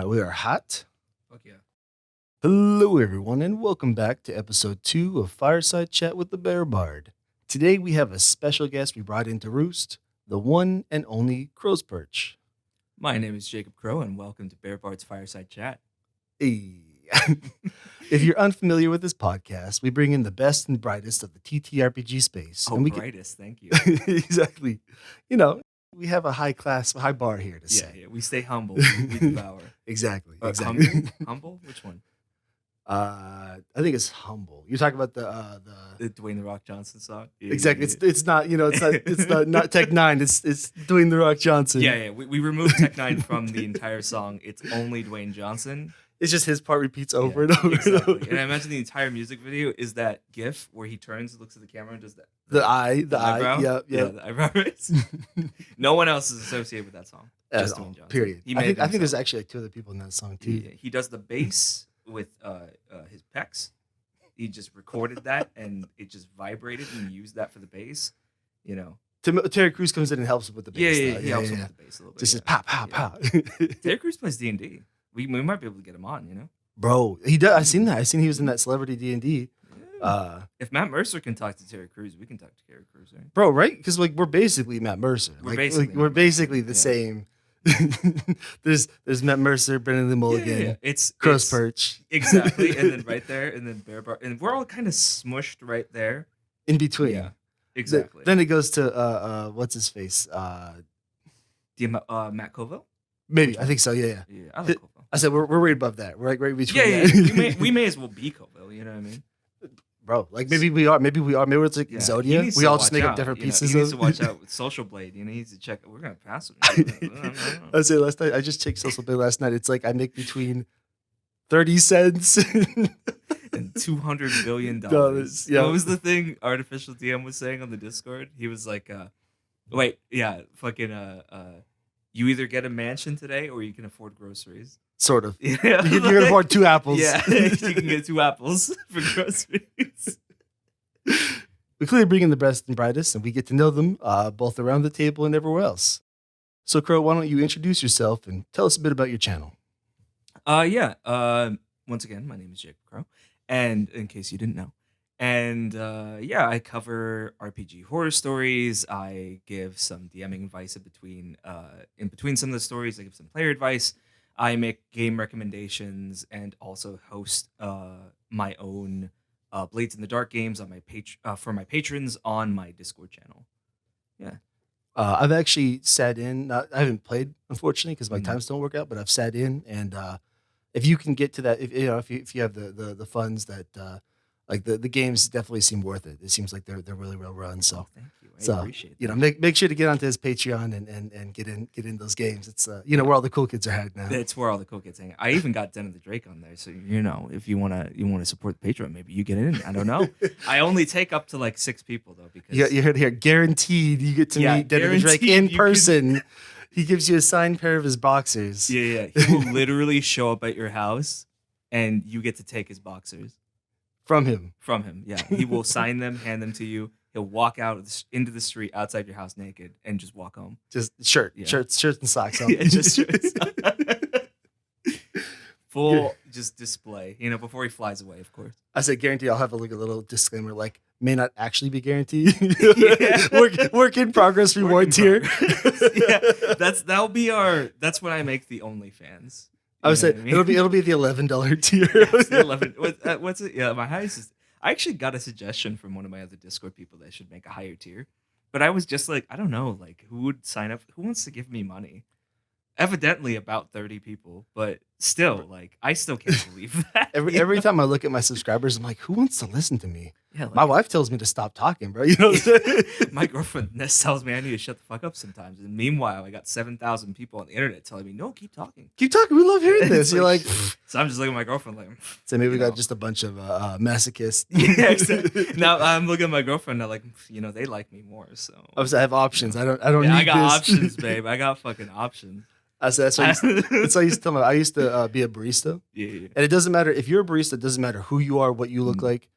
We are hot. Fuck yeah. Hello, everyone, and welcome back to episode 2 of Fireside Chat with the Bear Bard. Today, we have a special guest we brought in to roost, the one and only Perch. My name is Jacob Crowe, and welcome to Bear Bard's Fireside Chat. Hey. If you're unfamiliar with this podcast, we bring in the best and brightest of the TTRPG space. Oh, and brightest, thank you. Exactly. You know, we have a high bar here to say. Yeah, we stay humble. We devour. Exactly. Humble? Which one? I think it's humble. You're talking about The Dwayne The Rock Johnson song? Exactly. It's not, it's not Tech Nine. It's Dwayne The Rock Johnson. Yeah. We removed Tech Nine from the entire song. It's only Dwayne Johnson. It's just his part repeats over and over exactly. and over. And I imagine the entire music video is that GIF where he turns, looks at the camera, and does that. The eyebrow. Yeah, the eyebrow raise. No one else is associated with that song. Just Dwayne Johnson. Period. I think there's actually like 2 other people in that song too. Yeah, he does the bass with his pecs. He just recorded that and it just vibrated and used that for the bass. You know, Terry Crews comes in and helps with the bass. Yeah, he helps him with the bass a little bit. Just pop, pop, pop. Terry Crews plays D&D. We might be able to get him on. You know, bro, he does. I seen that. I seen he was in that Celebrity D&D. If Matt Mercer can talk to Terry Crews, we can talk to Terry Crews, right? Bro, right? Because like we're basically Matt Mercer. We're basically the same. there's Matt Mercer, Brendan the Mulligan, yeah. It's Perch. Exactly, and then right there, and then Bear Bar, and we're all kind of smushed right there in between. Yeah, exactly. Then it goes to what's his face? Matt Colville. Maybe I think so. Yeah. I like Colville. I said we're right above that. We're like right between. Yeah. we may as well be Colville. You know what I mean? Bro, like maybe we are. Maybe we're like Zodiac. We all just make up different pieces. He needs to watch out with Social Blade. You know, he needs to check. We're gonna pass him. I say last night. I just checked Social Blade last night. It's like I make between 30 cents and $200 billion. Yeah. What was the thing Artificial DM was saying on the Discord? He was like, you either get a mansion today or you can afford groceries. Sort of. Yeah. You can afford 2 apples. Yeah, you can get 2 apples for groceries. We clearly bring in the best and brightest, and we get to know them both around the table and everywhere else. So, Crow, why don't you introduce yourself and tell us a bit about your channel? Once again, my name is Jacob Crowe, and in case you didn't know. And I cover RPG horror stories. I give some DMing advice in between some of the stories. I give some player advice. I make game recommendations and also host my own Blades in the Dark games on my for my patrons on my Discord channel. Yeah. I've actually sat in. I haven't played, unfortunately, because my times don't work out. But I've sat in, and if you can get to that, if you have the funds that. Like the games definitely seem worth it. It seems like they're really well run. So thank you. I appreciate that. Make sure to get onto his Patreon and get in those games. It's where all the cool kids are at now. It's where all the cool kids hang. I even got Den of the Drake on there. So if you wanna support the Patreon, maybe you get in. I don't know. I only take up to like 6 people though because you heard here guaranteed you get to meet Den of the Drake in person. He gives you a signed pair of his boxers. Yeah. He will literally show up at your house and you get to take his boxers. From him, yeah. He will sign them, hand them to you. He'll walk out into the street outside your house naked and just walk home. Just shirts and socks on. Just shirts. Full just display, before he flies away, of course. I said guarantee. I'll have a little disclaimer, like may not actually be guaranteed. Work in progress reward tier. Yeah, that's when I make the OnlyFans. I would say it'll be the $11 tier. $11. What's it? Yeah, my highest is. I actually got a suggestion from one of my other Discord people that I should make a higher tier, but I was just like, I don't know, like who would sign up? Who wants to give me money? Evidently, about 30 people, but still, like I still can't believe that. Every time I look at my subscribers, I'm like, who wants to listen to me? Yeah, like, my wife tells me to stop talking, bro. You know what I'm saying? My girlfriend tells me I need to shut the fuck up sometimes. And meanwhile, I got 7,000 people on the internet telling me, no, keep talking. Keep talking. We love hearing this. You're like, so I'm just looking at my girlfriend like, so maybe we got just a bunch of masochists. Yeah, exactly. Now I'm looking at my girlfriend now, like, they like me more. So I have options. I don't need I got this. options, babe. I got fucking options. That's what I used to tell my. I used to be a barista. Yeah. And it doesn't matter if you're a barista. It doesn't matter who you are, what you look like.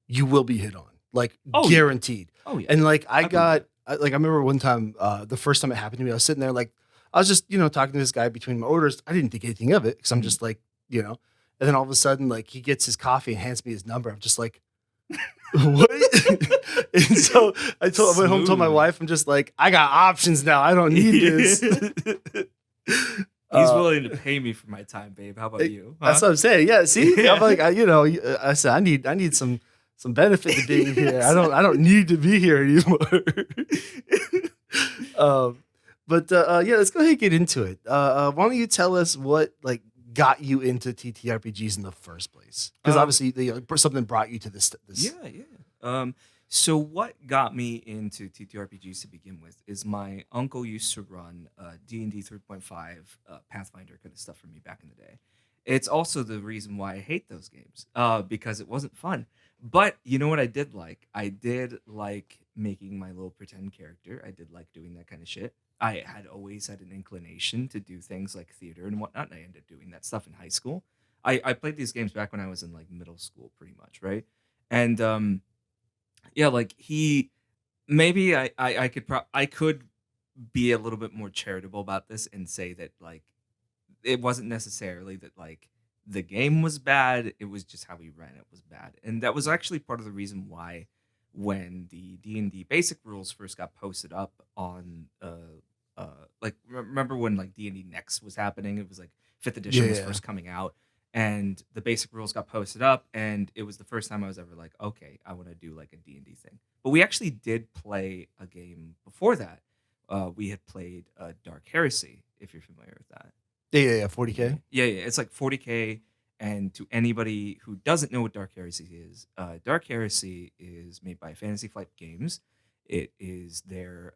You will be hit on, like guaranteed. Oh yeah. And like I remember one time, the first time it happened to me, I was sitting there like I was just, talking to this guy between my orders. I didn't think anything of it because I'm just like, and then all of a sudden, like he gets his coffee and hands me his number. I'm just like, what? And so I went home, told my Smooth. wife, I'm just like, I got options now. I don't need this. He's willing to pay me for my time, babe. How about you? That's what I'm saying. Yeah. See, I'm like, I said, I need some benefit to being here. I don't need to be here anymore. But yeah, let's go ahead and get into it. Why don't you tell us what like got you into TTRPGs in the first place? Because obviously, something brought you to this. Yeah. So what got me into TTRPGs to begin with is my uncle used to run D&D 3.5 Pathfinder kind of stuff for me back in the day. It's also the reason why I hate those games because it wasn't fun. But you know what I did like? I did like making my little pretend character. I did like doing that kind of shit. I had always had an inclination to do things like theater and whatnot, and I ended up doing that stuff in high school. I played these games back when I was in like middle school, pretty much, right? And yeah, like he maybe I could be a little bit more charitable about this and say that like it wasn't necessarily that like the game was bad, it was just how we ran it was bad. And that was actually part of the reason why when the D&D basic rules first got posted up on like remember when like D&D Next was happening, it was like 5th edition was first coming out, and the basic rules got posted up, and it was the first time I was ever like, okay, I want to do like a D&D thing. But we actually did play a game before that. We had played Dark Heresy, if you're familiar with that. Yeah, 40K. Yeah, it's like 40K. And to anybody who doesn't know what Dark Heresy is made by Fantasy Flight Games. It is their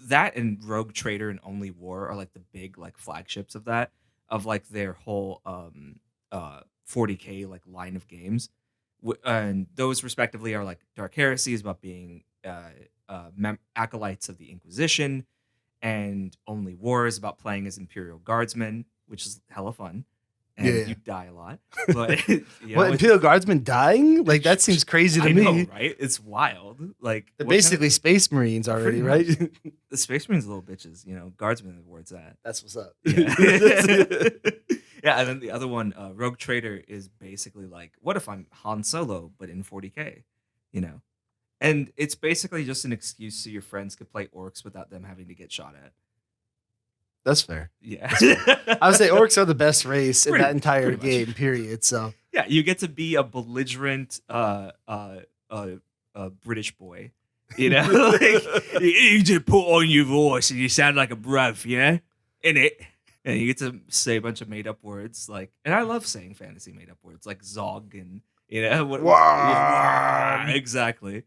that and Rogue Trader and Only War are like the big like flagships of that, of like their whole 40K like line of games. And those respectively are like Dark Heresy is about being acolytes of the Inquisition, and Only War is about playing as Imperial Guardsmen, which is hella fun. And you die a lot. But what, Imperial Guardsmen dying? Like that seems crazy to me. Know, right? It's wild. Like they're basically Space Marines already, right? The Space Marines are little bitches, Guardsmen awards that. That's what's up. Yeah. Yeah, and then the other one, Rogue Trader, is basically like, what if I'm Han Solo, but in 40K? And it's basically just an excuse so your friends could play orcs without them having to get shot at. That's fair. Yeah. I would say orcs are the best race in that entire game, period. So yeah, you get to be a belligerent British boy. Like you just put on your voice and you sound like a bruv, in it. And you get to say a bunch of made up words and I love saying fantasy made up words like Zog and exactly.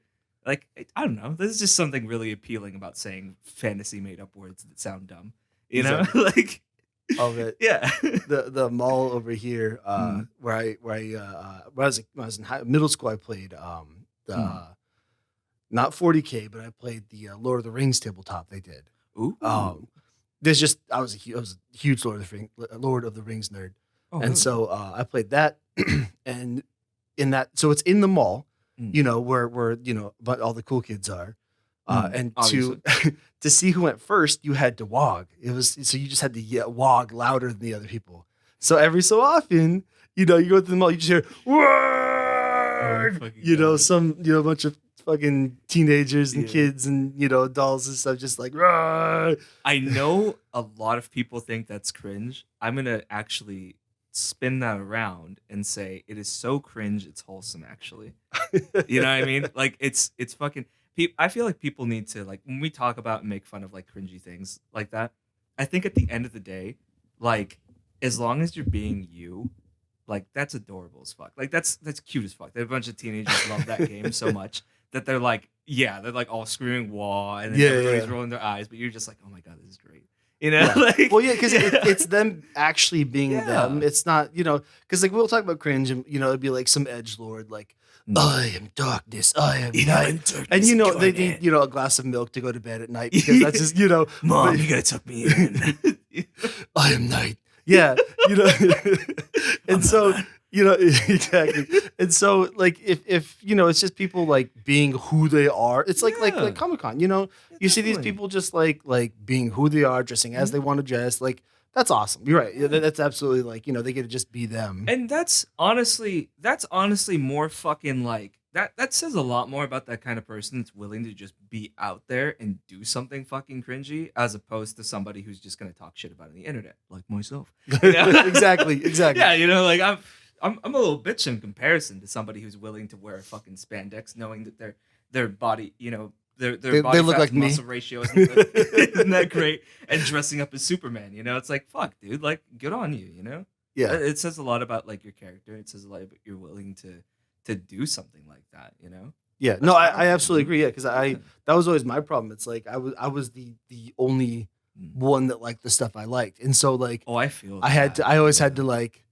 Like I don't know. There's just something really appealing about saying fantasy made up words that sound dumb. Like it. Yeah. The mall over here, where I was in middle school, I played not 40K, but I played the Lord of the Rings tabletop they did. Ooh. I was a huge Lord of the Rings nerd, and really? So I played that, and in that, so it's in the mall, where but all the cool kids are. And obviously. to see who went first, you had to wog. So you just had to wog louder than the other people. So every so often, you go to the mall, you just hear wog. A bunch of fucking teenagers and kids and adults and stuff, just like. Rawr. I know a lot of people think that's cringe. I'm gonna actually spin that around and say it is so cringe, it's wholesome. Actually, you know what I mean? Like it's fucking. I feel like people need to, like, when we talk about and make fun of like cringy things like that, I think at the end of the day, like, as long as you're being you, like, that's adorable as fuck. Like, that's cute as fuck. A bunch of teenagers love that game so much that they're like, they're like all screaming "wah" and then everybody's rolling their eyes, but you're just like, oh my god, this is great. Like, well, because it's them actually being them. It's not, because like we'll talk about cringe, and it'd be like some edgelord, like I am darkness, I am night, and they need a glass of milk to go to bed at night because that's just Mom, you gotta tuck me in. I am night. Yeah, and so Exactly. And so like if it's just people like being who they are, it's like Yeah. Comic-Con, Yeah, you see these definitely. people just like being who they are, dressing as they want to dress. Like that's awesome. You're right. Yeah, Yeah. that's absolutely like, they get to just be them. And that's honestly more fucking like that says a lot more about that kind of person that's willing to just be out there and do something fucking cringy as opposed to somebody who's just gonna talk shit about it on the internet, like myself. You know? Exactly. Yeah, like I'm a little bitch in comparison to somebody who's willing to wear fucking spandex knowing that their body, their They body look fat like to me. muscle ratio isn't that great, and dressing up as Superman, it's like fuck, dude, like good on you, Yeah. It says a lot about like your character. It says a lot about you're willing to do something like that. Yeah. That's No, I powerful, absolutely agree. Yeah, because Yeah. that was always my problem. It's like I was the only Mm. one that liked the stuff I liked. And so like Oh, I feel I always had yeah. to like,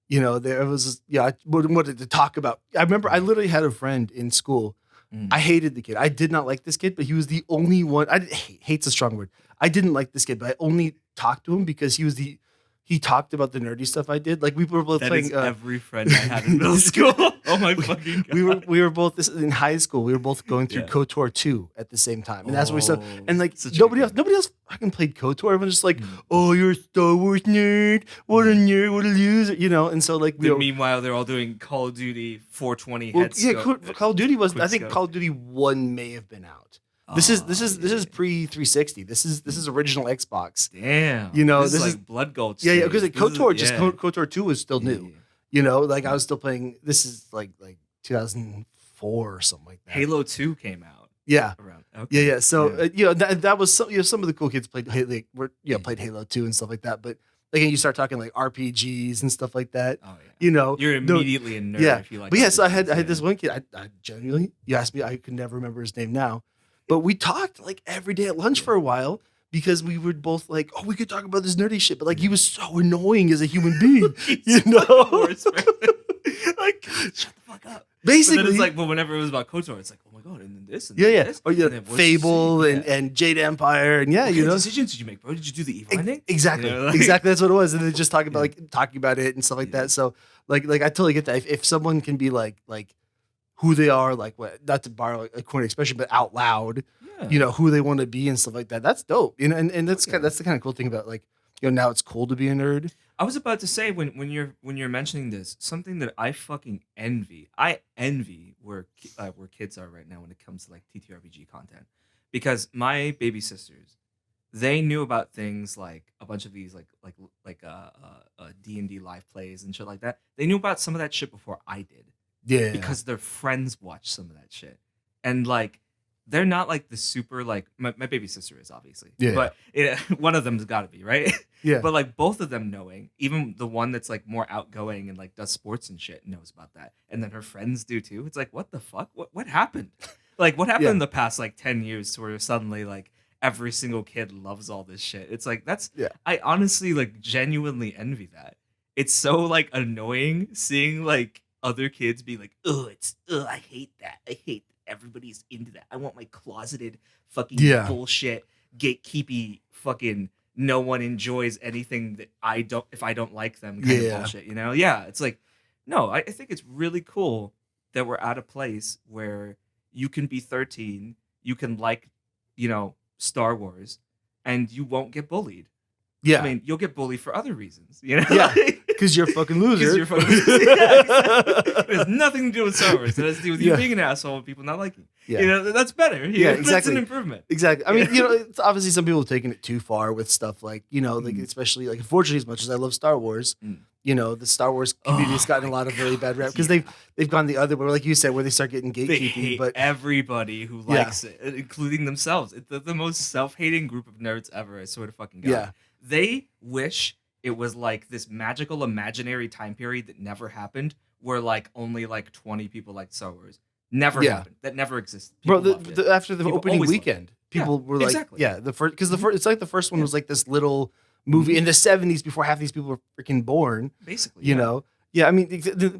there was, I wanted to talk about. I remember I literally had a friend in school. Mm. I hated the kid. I did not like this kid, but he was the only one. Hate's a strong word. I didn't like this kid, but I only talked to him because he talked about the nerdy stuff I did. Like we were both That playing. is every friend I had in middle school. Oh my fucking god. We were both in high school. We were both going through Yeah. KOTOR 2 at the same time, and that's what we said. Oh, And like such a good nobody else fucking played KOTOR. Everyone's just like, Mm. "Oh, you're a Star Wars nerd. What a nerd. What a loser." And so like Meanwhile, they're all doing Call of Duty 420 well, head yeah, scope. Call of Duty was. I think Quickscope. Call of Duty 1 may have been out. This is Yeah. pre 360. This is original Xbox. Damn. This is is like Blood Gulch. Yeah, because like This is- KOTOR yeah. KOTOR 2 was still Yeah, new. yeah. Like I was still playing. This is like 2004 or something like that. Halo 2 came out Yeah. around. Yeah, Okay. yeah. So that was some of the cool kids played played Halo 2 and stuff like that. But again, you start talking like RPGs and stuff like that. Oh yeah. You're no- immediately a nerd yeah. if you like. But yeah, so I RPGs, had this one kid. I genuinely, you asked me, I could never remember his name now, but we talked like every day at lunch for a while because we were both like, oh, we could talk about this nerdy shit, but like he was so annoying as a human being, He's the worst, man. Like, shut the fuck up. Basically, But then it's like, but whenever it was about KOTOR, it's like, oh my god, and then this, and yeah, then yeah, this, or yeah, and then what did you Fable see? and Jade Empire, and yeah, What kind of decisions did you make, bro? Did you do the evil ending? Exactly, Like- exactly. That's what it was, and then just talking about talking about it and stuff like that. So like I totally get that. If someone can be like who they are, like what, not to borrow a corny expression, but out loud, Yeah. who they want to be and stuff like that. That's dope. And that's that's the kind of cool thing about like now it's cool to be a nerd. I was about to say when you're mentioning this, something that I fucking envy. I envy where kids are right now when it comes to like TTRPG content, because my baby sisters, they knew about things like a bunch of these D&D live plays and shit like that. They knew about some of that shit before I did. Yeah, Because their friends watch some of that shit. And like they're not like the super like my baby sister is obviously. Yeah. But one of them's gotta be, right? yeah, But like both of them knowing, even the one that's like more outgoing and like does sports and shit knows about that. And then her friends do too. It's like, what the fuck? What happened? Like what happened Yeah. in the past like 10 years to where suddenly like every single kid loves all this shit? It's like I honestly like genuinely envy that. It's so like annoying seeing like other kids be like, I hate that. I hate that everybody's into that. I want my closeted fucking Yeah. bullshit gatekeepy fucking no one enjoys anything that I don't if I don't like them kind of bullshit, Yeah, it's like no, I think it's really cool that we're at a place where you can be 13, you can like, Star Wars, and you won't get bullied. yeah. I mean, you'll get bullied for other reasons, Yeah. Because you're a fucking loser. Because you're fucking yeah, exactly. It has nothing to do with Star Wars. It has to do with you Yeah. being an asshole and people not liking you. Yeah. That's better. Yeah, That's exactly. an improvement. Exactly. I mean, it's obviously some people have taken it too far with stuff like, like especially like unfortunately as much as I love Star Wars, the Star Wars community has gotten a lot of really bad rap because they've gone the other way, like you said, where they start getting They gatekeeping. hate But everybody who likes it, including themselves. It's the most self-hating group of nerds ever, I swear to fucking God. Yeah. They wish it was like this magical imaginary time period that never happened where like only like 20 people liked Star Wars. Never Yeah. happened. That never existed. bro, People loved it. after the People opening always loved weekend, it. people Yeah, were like, exactly. the first, because it's like the first one was like this little movie in the 70s before half these people were freaking born. Basically, You know? Yeah, I mean,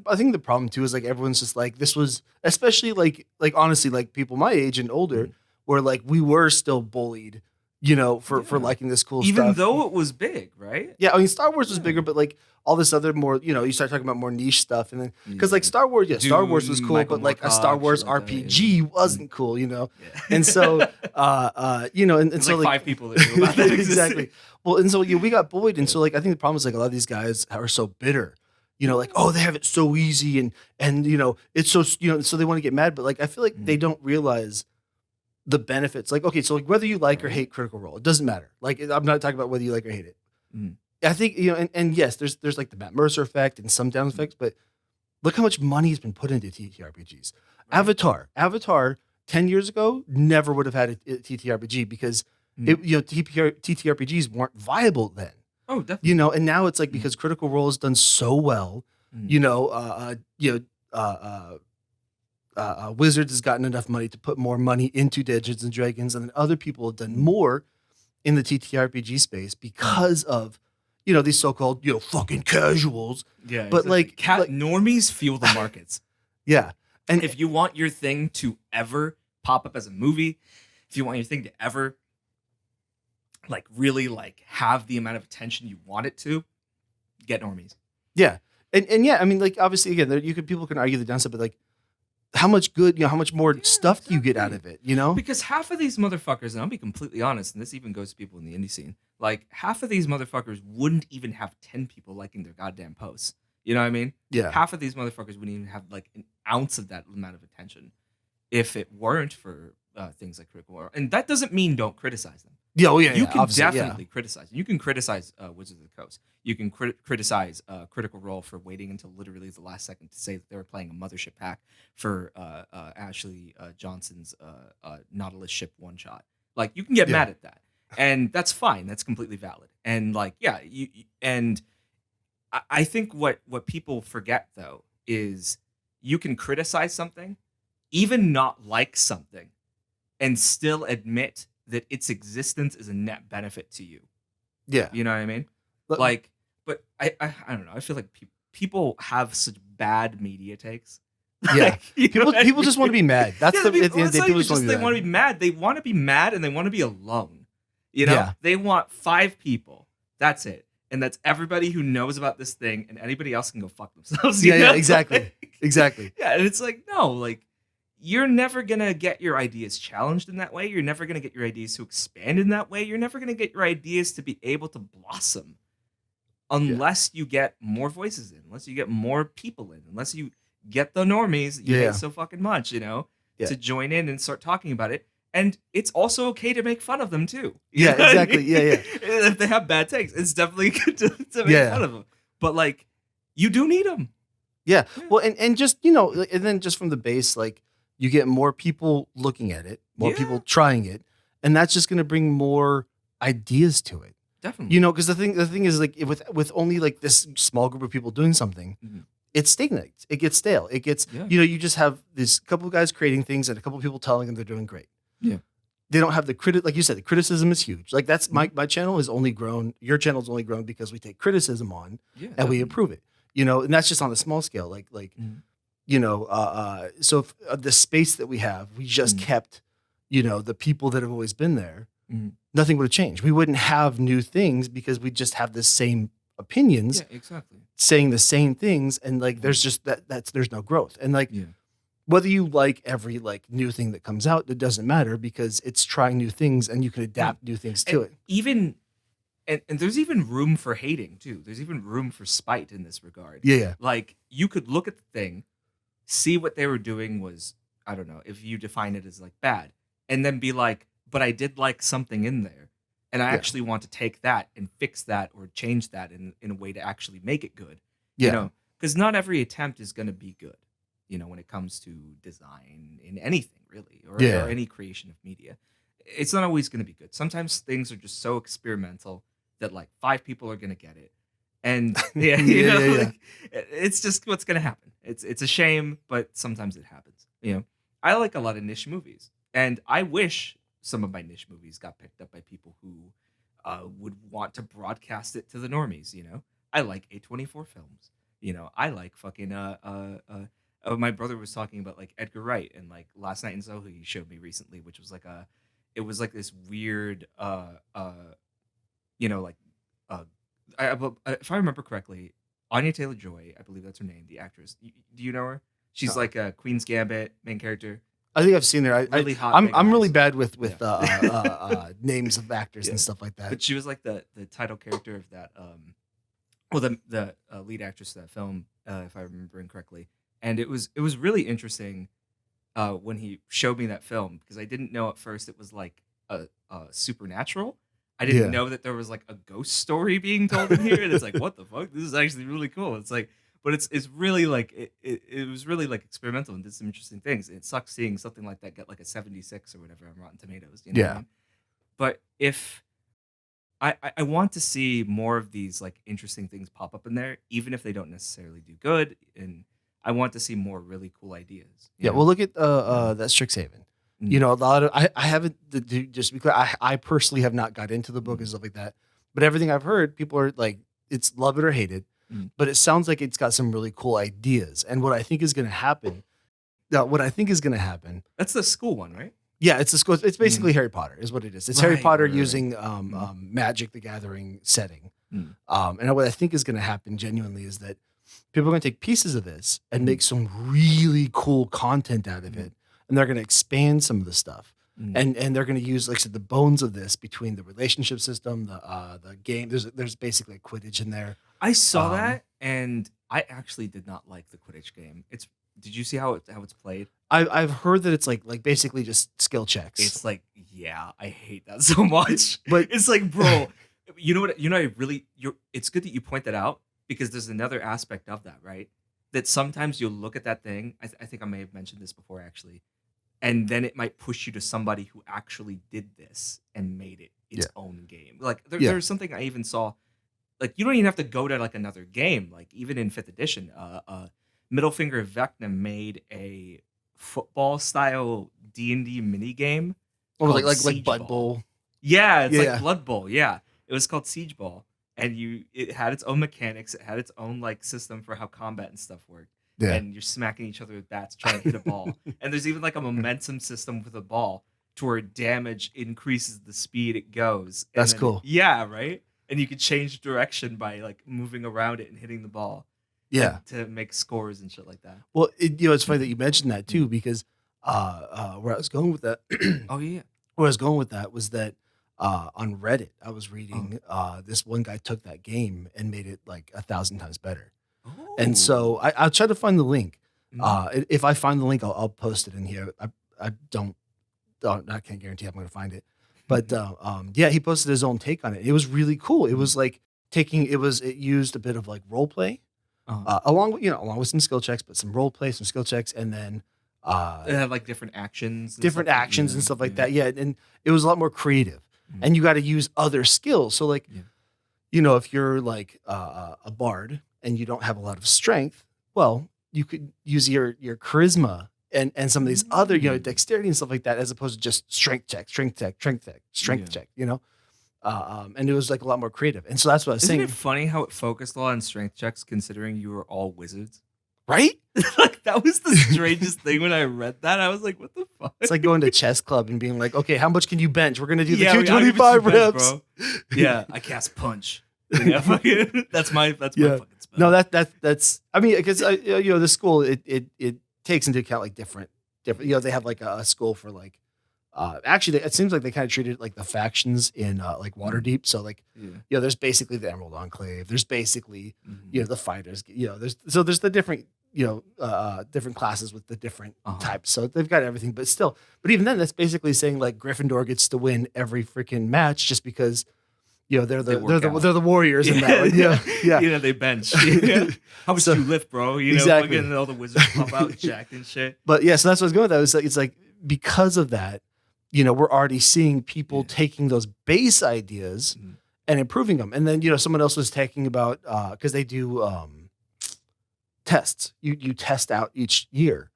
I think the problem too is like everyone's just like this was, especially like honestly like people my age and older, where like we were still bullied, for Yeah. liking this cool Even stuff. though it was big, right? Yeah, I mean, Star Wars was Yeah. bigger, but like all this other more, you start talking about more niche stuff, and then because like Yeah. Star Wars was Dune, cool, Michael but like a Star Moorcock, shit Wars like that. RPG Mm. wasn't cool, Yeah. and so and There's so like like 5 people that knew about that exactly. existing. Well, and so we got bullied, and Yeah. so like I think the problem is like a lot of these guys are so bitter, like Yeah. oh they have it so easy, and it's so so they want to get mad, but like I feel like they Mhm. don't realize the benefits. Like okay, so like whether you like or Right? hate Critical Role, it doesn't matter. Like I'm not talking about whether you like or hate it. Mhm. I think and yes, there's like the Matt Mercer effect and some down Mhm. effects, but look how much money has been put into TTRPGs. Right? Avatar 10 years ago never would have had a TTRPG because Mhm. TTRPGs weren't viable then. Oh, definitely. And now it's like Mhm. because Critical Role has done so well, Mhm. you know, Wizards has gotten enough money to put more money into Dungeons and Dragons, and then other people have done Mhm. more in the TTRPG space Mhm. because of these so-called fucking casuals. Yeah, But exactly. Cat like normies fuel the markets. yeah, and If you want your thing to ever pop up as a movie, if you want your thing to ever like really like have the amount of attention you want it to, get normies. yeah, and yeah, I mean like obviously again people can argue the downside, but like how much good how much more Yeah, stuff do you get out exactly. of it? Because half of these motherfuckers, and I'll be completely honest, and this even goes to people in the indie scene, like half of these motherfuckers wouldn't even have 10 people liking their goddamn posts. You know what I mean? Yeah, Half of these motherfuckers wouldn't even have like an ounce of that amount of attention if it weren't for things like Critical Role. And that doesn't mean don't criticize them. yeah, oh yeah, You yeah, can obviously, yeah, definitely criticize. You can criticize Wizards of the Coast. You can criticize Critical Role for waiting until literally the last second to say that they were playing a mothership pack for Ashley Johnson's Nautilus ship one shot. Like you can get yeah, mad at that, and that's fine. That's completely valid. And like yeah, and I think what people forget though is you can criticize something, even not like something, and still admit that its existence is a net benefit to you. yeah. You know what I mean? But, Like, but I don't know. I feel like people have such bad media takes. yeah, Like, you know what I people just want to mean? be mad. That's Yeah, the at the end of it's the day, not people even just want just to they be want mad. to be mad. They want to be mad and they want to be alone. You know, Yeah, they want 5 people. That's it, and that's everybody who knows about this thing, and anybody else can go fuck themselves. You yeah, know? exactly, Like, exactly. yeah, and it's like no, like you're never gonna get your ideas challenged in that way. You're never gonna get your ideas to expand in that way. You're never gonna get your ideas to be able to blossom Yeah, unless you get more voices in, unless you get more people in, unless you get the normies that you hate yeah, so fucking much, yeah, to join in and start talking about it. And it's also okay to make fun of them too. You yeah, know what I exactly. mean? Yeah, yeah, If they have bad takes, it's definitely good to make yeah. fun of them. But like, you do need them. Yeah. Yeah. Well, and just, and then just from the base, like you get more people looking at it, more people Yeah, trying it, and that's just going to bring more ideas to it. definitely. Because the thing is like with only like this small group of people doing something, Mhm. it stagnates. It gets stale. It gets, Yeah. you just have this couple of guys creating things and a couple of people telling them they're doing great. Yeah. They don't have like you said, the criticism is huge. Like that's Mhm. my channel has only grown. Your channel's only grown because we take criticism on Yeah, and we definitely. improve it. And that's just on a small scale. Like Mhm. so if, the space that we have, we just Mhm. kept, the people that have always been there, Mhm. nothing would have changed. We wouldn't have new things because we just have the same opinions Yeah, exactly. saying the same things. And like, Mhm. there's just there's no growth. And like, Yeah. whether you like every like new thing that comes out, it doesn't matter because it's trying new things and you can Yeah. adapt new things to And it. even and there's even room for hating too. There's even room for spite in this regard. Yeah. Yeah. Like you could look at the thing, see what they were doing was, I don't know, if you define it as like bad, and then be like, but I did like something in there. And I Yeah. actually want to take that and fix that or change that in a way to actually make it good. Yeah. Because not every attempt is going to be good, when it comes to design in anything really, or Yeah. any creation of media. It's not always going to be good. Sometimes things are just so experimental that like 5 people are going to get it. And yeah, Yeah. Yeah. like, it's just what's going to happen. It's a shame, but sometimes it happens. I like a lot of niche movies, and I wish some of my niche movies got picked up by people who would want to broadcast it to the normies. I like A24 films. I like fucking my brother was talking about like Edgar Wright and like Last Night in Soho he showed me recently, which was like it was like this weird, you know, like, uh, if I remember correctly, Anya Taylor Joy, I believe that's her name, the actress. Do you know her? She's Uh, like a Queen's Gambit main character, I think I've seen her. really hot, I'm big I'm really eyes. bad with Yeah, names of actors yeah. and stuff like that. But she was like the title character of that. Well, the lead actress of that film, if I remember correctly, and it was really interesting when he showed me that film because I didn't know at first it was like a supernatural. I didn't Yeah, know that there was like a ghost story being told in here, and it's like, what the fuck? This is actually really cool. It's like, but it's really like it was really like experimental and did some interesting things. It sucks seeing something like that get like a 76 or whatever on Rotten Tomatoes. You know what I yeah. mean? But if I want to see more of these like interesting things pop up in there, even if they don't necessarily do good. And I want to see more really cool ideas. You Yeah, well, know? look at Yeah. that Strixhaven. You Mm, know, a lot of I haven't just to be clear, I personally have not got into the book and mm, stuff like that. But everything I've heard, people are like, it's love it or hate it. mm. But it sounds like it's got some really cool ideas. And what I think is going to happen, what I think is going to happen, That's the school one, right? yeah, it's a school. It's Mm. basically Harry Potter, is what it is. It's Harry Right, Potter right, right, right. using Mm, Magic the Gathering setting. mm, And what I think is going to happen genuinely is that people are going to take pieces of this and mm, make some really cool content out of mm, it, and they're going to expand some of the stuff, mm. and they're going to use, like I said, the bones of this between the relationship system, the game. There's basically Quidditch in there. I saw Um, that, and I actually did not like the Quidditch game. Did you see how it's played? I've heard that it's like basically just skill checks, It's like, yeah, I hate that so much. but It's like, bro, you know what? You know, I really, it's good that you point that out because there's another aspect of that, right? That sometimes you'll look at that thing. I think I may have mentioned this before, actually, and then it might push you to somebody who actually did this and made it its yeah, own game. Like yeah. there's something I even saw. Like you don't even have to go to like another game. Like even in fifth edition, Middle Finger Vecna made a football style D&D mini game Or called like Siege Bud Ball. Bowl. Yeah, it's like Yeah, Blood Bowl. Yeah, it was called Siege Ball, and it had its own mechanics. It had its own like system for how combat and stuff worked. yeah. And you're smacking each other with bats trying to hit a ball. And there's even like a momentum system with a ball to where damage increases the speed it goes. And That's then cool. yeah, right. And you could change direction by like moving around it and hitting the ball, Yeah. and to make scores and shit like that. Well, it's funny that you mentioned that too, because where I was going with that, Oh yeah. where I was going with that was that on Reddit, I was Oh. reading this one guy took that game and made it like 1,000 times better. And so Oh. I'll try to find the link. Mm, If I find the link, I'll post it in here. I I can't guarantee I'm going to find it, but yeah, he posted his own take on it. It was really cool. It mm. was like it used a bit of like role play Uh-huh. along with some skill checks, but some role play, some skill checks, and then It had like different actions and different stuff. actions and Yeah, stuff like yeah. that. Yeah, and it was a lot more creative. Mm, And you got to use other skills. So like, yeah. if you're like a bard and you don't have a lot of strength, well, you could use your charisma and some of these other, Mm. dexterity and stuff like that, as opposed to just strength Yeah. check. And it was like a lot more creative. And so that's what I was Isn't it saying, funny how it focused a lot on strength checks considering you were all wizards? right? Like that was the strangest thing when I read that. I was like, what the fuck? It's like going to chess club and being like, okay, how much can you bench? We're gonna do the Yeah, I'll give it to 225 you, bench, reps. bro. Yeah, I cast punch. Yeah, that's my Yeah. fucking spell. No, that's. I mean, because the school it takes into account like different. They have like a school for like. Actually, it seems like they kind of treated it like the factions in like Mm, Waterdeep. So like, yeah. there's basically the Emerald Enclave. There's basically Mhm. the fighters. There's the different different classes with the different Uh-huh. types. So they've got everything, but still, but even then, that's basically saying like Gryffindor gets to win every freaking match just because they're They the work out. they're the warriors in that one. Yeah. You know, they bench. Yeah. How much So do you lift, bro? exactly. Fucking all the wizards pop out jacked and shit. But yeah, so that's what I was going with. That was like, it's like, because of that, we're already seeing people Yeah. taking those base ideas Mhm. and improving them. And then someone else was talking about because they do tests. You test out each year.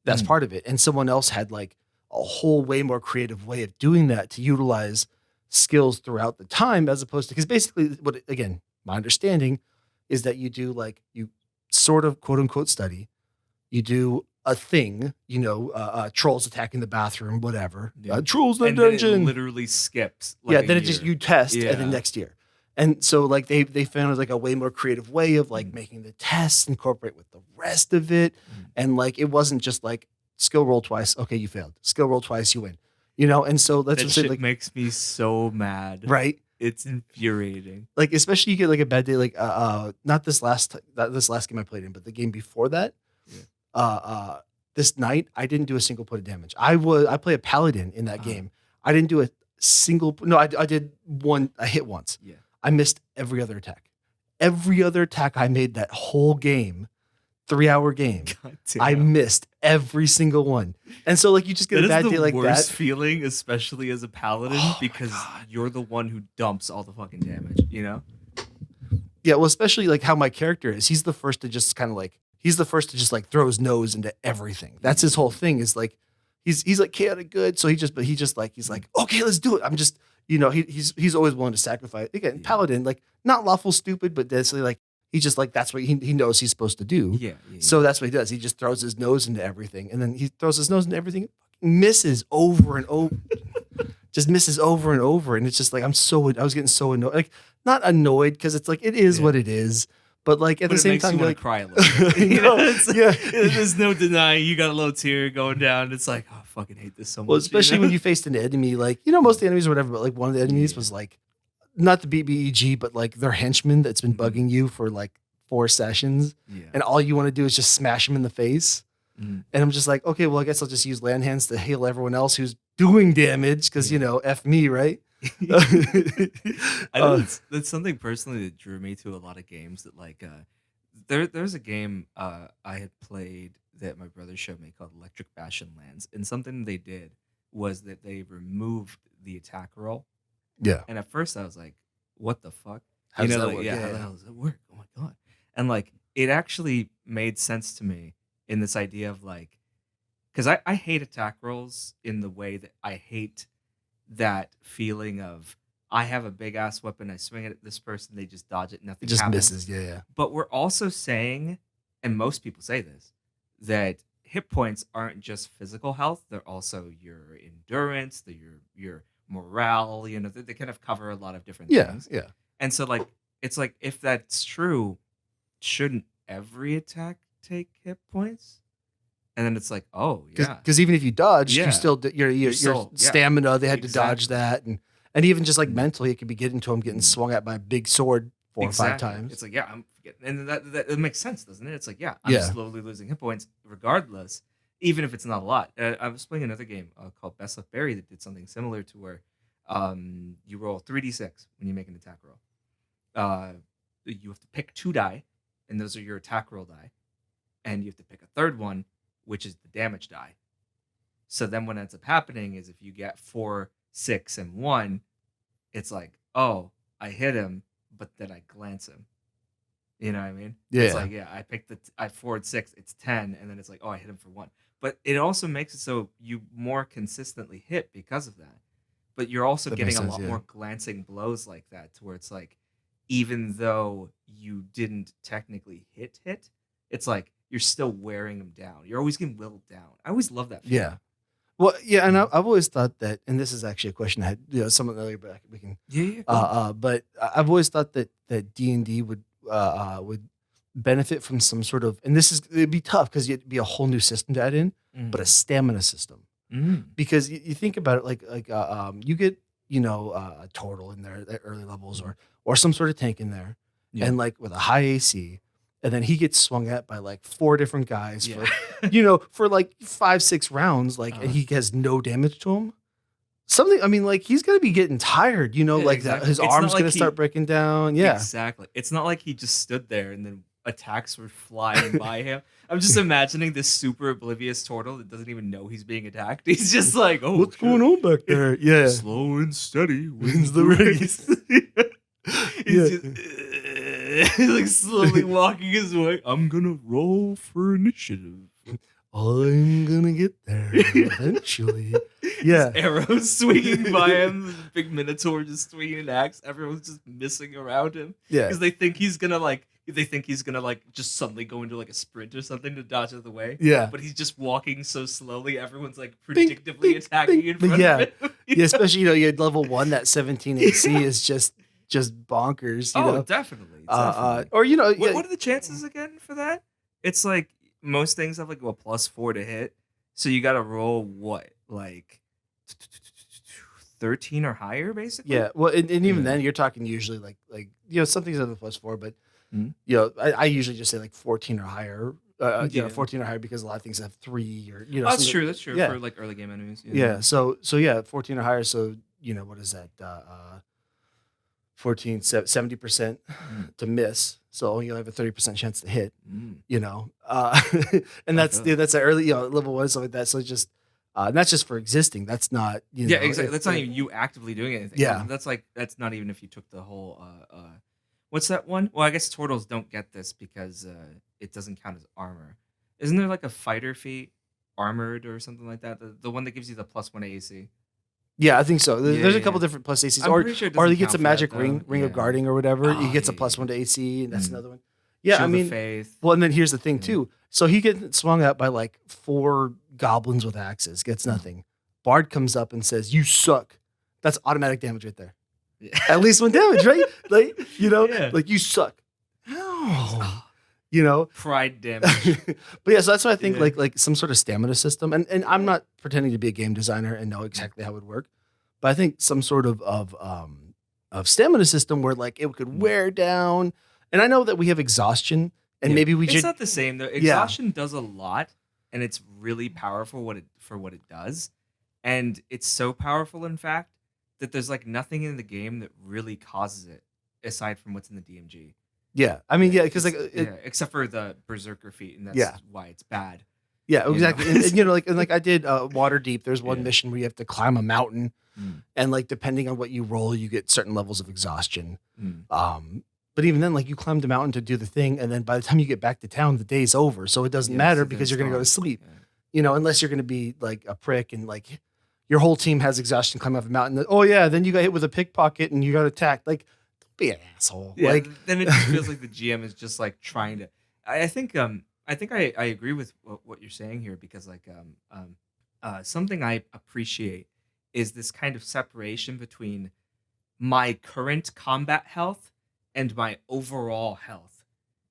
That's Mm. part of it. And someone else had like a whole way more creative way of doing that to utilize skills throughout the time, as opposed to, because basically again, my understanding is that you do like, you sort of quote unquote study, you do a thing, trolls attacking the bathroom, whatever. Yeah. Trolls in the And then it dungeon. literally skips. Yeah, Like a then it just year. you test and then Yeah. next year. And so like they found like a way more creative way of like making the tests incorporate with the rest of it. And like it wasn't just like skill roll twice, okay, you failed. Skill roll twice, you win. And so that's That what I'm shit saying, like, makes me so mad. right? It's infuriating. Like especially you get like a bad day, like not this last game I played in, but the game before that. Yeah. This night I didn't do a single point of damage. I play a paladin in that game. I didn't do a single. No, I did one. I hit once. Yeah. I missed every other attack. Every other attack I made that whole game, 3-hour game, God damn. I missed every single one. And so like you just get a bad day like that. that. That is the worst feeling, especially as a paladin, because you're the one who dumps all the fucking damage. Yeah, well, especially like how my character is. He's the first to just kind of like throw his nose into everything. That's his whole thing. Is like he's like chaotic good. So he's like, okay, let's do it. I'm just he's always willing to sacrifice. Again, paladin, like not lawful stupid, but basically like he just like that's what he knows he's supposed to do. Yeah. So that's what he does. He just throws his nose into everything, and then he throws his nose into everything, misses over and over. Just misses over and over, and it's just like I was getting so annoyed. Like not annoyed because it's like it is what it is, but like at the same time, you like cry a little. yeah, there's no denying. You got a little tear going down. It's like, oh, I fucking hate this so much. Well, especially when you faced an enemy, like most of the enemies or whatever, but like one of the enemies was like not the BBEG, but like their henchman that's been bugging you for like 4 sessions, and all you want to do is just smash him in the face. And I'm just like, okay, well, I guess I'll just use land hands to heal everyone else who's doing damage because F me, right? I know that's something personally that drew me to a lot of games. That like there's a game I had played that my brother showed me called Electric Bastion Lands, and something they did was that they removed the attack roll. Yeah. And at first I was like, what the fuck? How does that like, work? how the hell does it work? Oh my god! And like it actually made sense to me in this idea of like, because I hate attack rolls in the way that I hate that feeling of I have a big ass weapon, I swing it at this person, they just dodge it, nothing It just happens. misses, yeah. But we're also saying, and most people say this, that hit points aren't just physical health; they're also your endurance, your morale. They kind of cover a lot of different things. Yeah. And so, like, it's like if that's true, shouldn't every attack take hit points? And then it's like, oh yeah, because even if you dodge, Yeah. you still your stamina. They had to dodge Exactly. that, and even just like mentally, it could be getting to him getting swung at by a big sword 4 or 5 times. It's like, yeah, I'm getting, and that makes sense, doesn't it? It's like, yeah, I'm slowly losing hit points regardless, even if it's not a lot. I was playing another game called Best Left Berry that did something similar to where you roll 3d6 when you make an attack roll. You have to pick 2 die, and those are your attack roll die, and you have to pick a third one, which is the damage die. So then what ends up happening is if you get 4, 6, and 1, it's like, oh, I hit him, but then I glance him. You know what I mean? Yeah. It's like, I picked I forward 6, it's 10, and then it's like, oh, I hit him for 1. But it also makes it so you more consistently hit because of that. But you're also getting a lot more glancing blows like that, to where it's like, even though you didn't technically hit, it's like you're still wearing them down. You're always getting whittled down. I always love that feeling. Yeah. Well, yeah, and I've always thought that, and this is actually a question I had, someone earlier, but we can. But I've always thought that D&D would benefit from some sort of, and it'd be tough because it'd be a whole new system to add in, but a stamina system. Because you think about it, like you get a turtle in there at early levels, or some sort of tank in there, and like with a high AC. And then he gets swung at by like 4 different guys for, for like 5-6 rounds, like, and he has no damage to him. Something, I mean, like he's gonna be getting tired, like exactly. his arm's gonna start breaking down. Yeah, exactly. It's not like he just stood there and then attacks were flying by him. I'm just imagining this super oblivious turtle that doesn't even know he's being attacked. He's just like, oh, what's going on back there? Yeah, slow and steady wins the race. He's like slowly walking his way. I'm gonna roll for initiative. I'm gonna get there eventually. Yeah, Arrows swinging by him. Big minotaur just swinging an axe. Everyone's just missing around him. Yeah, because they think he's gonna like they think he's gonna like just suddenly go into like a sprint or something to dodge out of the way. Yeah. But he's just walking so slowly, everyone's like Bing, predictably bing, attacking bing. in But front yeah. of him. Yeah, especially you had level 1, that 17 AC is just bonkers. You know? Definitely. Or What are the chances again for that? It's like most things have like a +4 to hit, so you got to roll what, like 13 or higher, basically. Yeah, well, and even then, you're talking usually like some things have a +4, but Mhm. I usually just say like 14 or higher. Yeah. 14 or higher because a lot of things have 3 or That's something. true. That's true Yeah. for like early game enemies. Yeah. So yeah, 14 or higher. So what is that? 14, 70% to miss. So you have a 30% chance to hit. Mm. And that's that's an early level 1 stuff like that. So just and that's just for existing. That's not Yeah, exactly. That's not even you actively doing anything. Yeah. That's not even if you took the whole what's that one? Well, I guess turtles don't get this because it doesn't count as armor. Isn't there like a fighter feat armored or something like that? The one that gives you the +1 AC. Yeah, I think so. There's a couple Yeah. different plus ACs, I'm pretty sure it or doesn't he gets a count for that, magic though. ring of Yeah. guarding or whatever. He Oh, gets a yeah, +1 to AC, and that's Mm. another one. Yeah, Shield I of mean, Faith. well, and then here's the thing Yeah. too. So he gets swung at by like 4 goblins with axes, gets Mm. nothing. Bard comes up and says, "You suck." That's automatic damage right there. Yeah. At least 1 damage, right? Like Yeah. like you suck. Ow. Pride damage. But yeah, so that's why I think Yeah. like some sort of stamina system, and I'm not pretending to be a game designer and know exactly how it would work, but I think some sort of stamina system where like it could wear down. And I know that we have exhaustion, and Yeah. maybe we It's should. not the same though. Exhaustion does a lot, and it's really powerful for what it does. And it's so powerful, in fact, that there's like nothing in the game that really causes it, aside from what's in the DMG. Yeah, I mean, yeah, because like except for the Berserker feat, and that's Yeah. why it's bad. yeah, you exactly. know? And I did Water Deep. There's one Yeah. mission where you have to climb a mountain, Mm. and like depending on what you roll, you get certain levels of exhaustion. Mm. But even then, like you climb the mountain to do the thing, and then by the time you get back to town, the day's over. So it doesn't Yeah, matter so because then you're gonna go to it's sleep. gone. Unless you're gonna be like a prick and like your whole team has exhaustion climbing up a mountain. Oh yeah, then you got hit with a pickpocket and you got attacked. Like, don't be an asshole. Yeah, Like, then it just feels like the GM is just like trying to. I think I agree with what you're saying here, because like something I appreciate is this kind of separation between my current combat health and my overall health,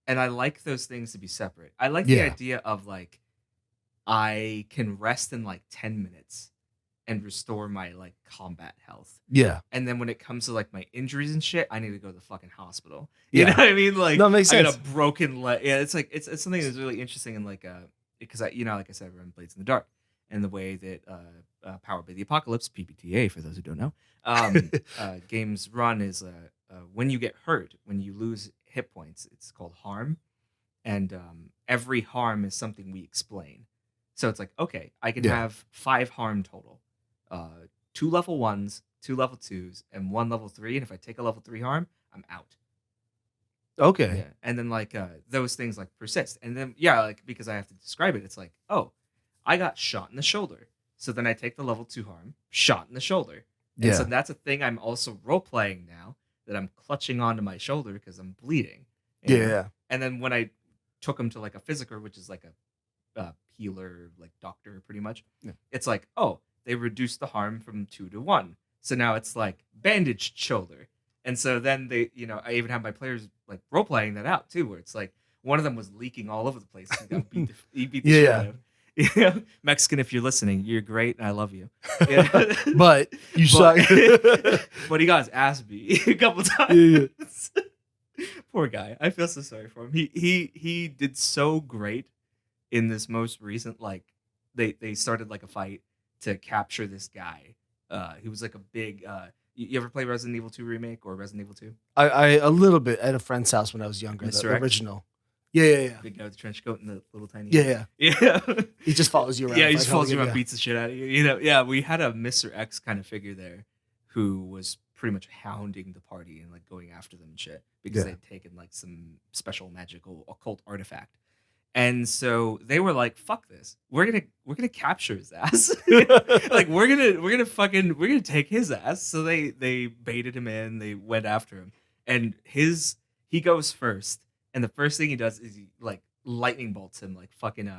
and I like those things to be separate. I like the Yeah. idea of like I can rest in like 10 minutes and restore my like combat health. yeah, And then when it comes to like my injuries and shit, I need to go to the fucking hospital. Yeah. You know what I mean? Like, No, it makes I got sense. a broken leg. Yeah, it's like it's something that's really interesting, and like because I like I said, I run Blades in the Dark, and the way that Powered by the Apocalypse (PBTA) for those who don't know, games run is when you get hurt, when you lose hit points, it's called harm, and every harm is something we explain. So it's like, okay, I can Yeah. have 5 harm total. 2 level 1s, 2 level 2s, and 1 level 3. And if I take a level 3 harm, I'm out. Okay. Yeah. And then like those things like persist. And then like because I have to describe it, it's like, oh, I got shot in the shoulder. So then I take the level 2 harm, shot in the shoulder. And so Yeah. that's a thing I'm also role playing now, that I'm clutching onto my shoulder because I'm bleeding. Yeah. And then when I took him to like a physiker, which is like a healer, like doctor, pretty much. Yeah. It's like, oh, they reduced the harm from 2 to 1. So now it's like bandaged shoulder. And so then they, I even have my players like role playing that out too, where it's like one of them was leaking all over the place. He beat the shit out of him. Mexican, if you're listening, you're great and I love you. Yeah. But you suck. But he got his ass beat a couple times. Yeah. Poor guy. I feel so sorry for him. He did so great in this most recent, like they started like a fight to capture this guy. He was like a big you ever play Resident Evil 2 remake or Resident Evil 2? I a little bit at a friend's house when I was younger. Mr. The X? original. Yeah. Big guy with the trench coat and the little tiny Yeah. yeah. He just follows you around. Yeah, he like, just follows you around, yeah. beats the shit out of you. Yeah, we had a Mr. X kind of figure there who was pretty much hounding the party and like going after them and shit because Yeah. they'd taken like some special magical occult artifact. And so they were like, fuck this. We're gonna capture his ass. Like we're gonna take his ass. So they baited him in, they went after him. And he goes first. and the first thing he does is he like lightning bolts him like fucking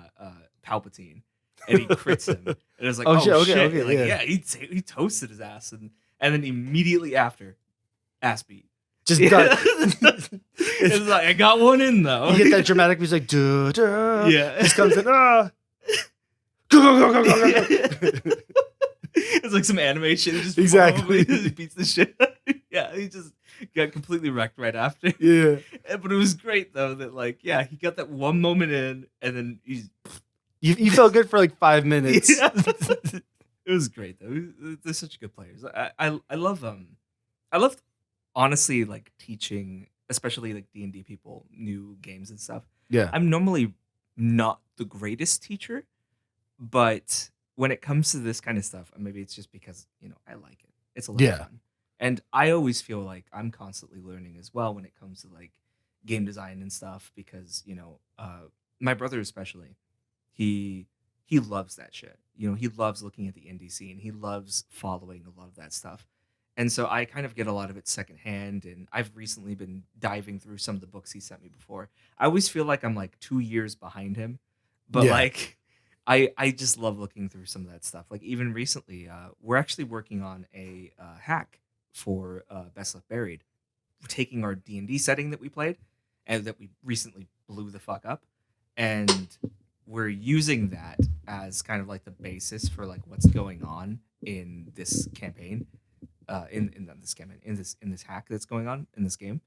Palpatine, and he crits him. And it was like, oh, shit, okay, like, yeah. he toasted his ass, and then immediately after, ass beat. Just done. It's like I got one in though. You get that dramatic music, duh, duh. Yeah, Just comes in, go, go, go, go, go, go. It's like some animation. Just Exactly. He beats the shit. Yeah, he just got completely wrecked right after. Yeah. But it was great though that like he got that one moment in, and then he's. You felt good for like 5 minutes. Yeah. It was great though. They're such good players. I love I love honestly like teaching, especially like D&D people, new games and stuff. Yeah. I'm normally not the greatest teacher, but when it comes to this kind of stuff, maybe it's just because, I like it. It's a lot of fun. And I always feel like I'm constantly learning as well when it comes to like game design and stuff because, my brother especially, he loves that shit. He loves looking at the indie scene. He loves following a lot of that stuff. And so I kind of get a lot of it secondhand. And I've recently been diving through some of the books he sent me before. I always feel like I'm like 2 years behind him. But like, I just love looking through some of that stuff. Like even recently, we're actually working on a hack for Best Left Buried. We're taking our D&D setting that we played and that we recently blew the fuck up. And we're using that as kind of like the basis for like what's going on in this campaign. In this hack that's going on in this game.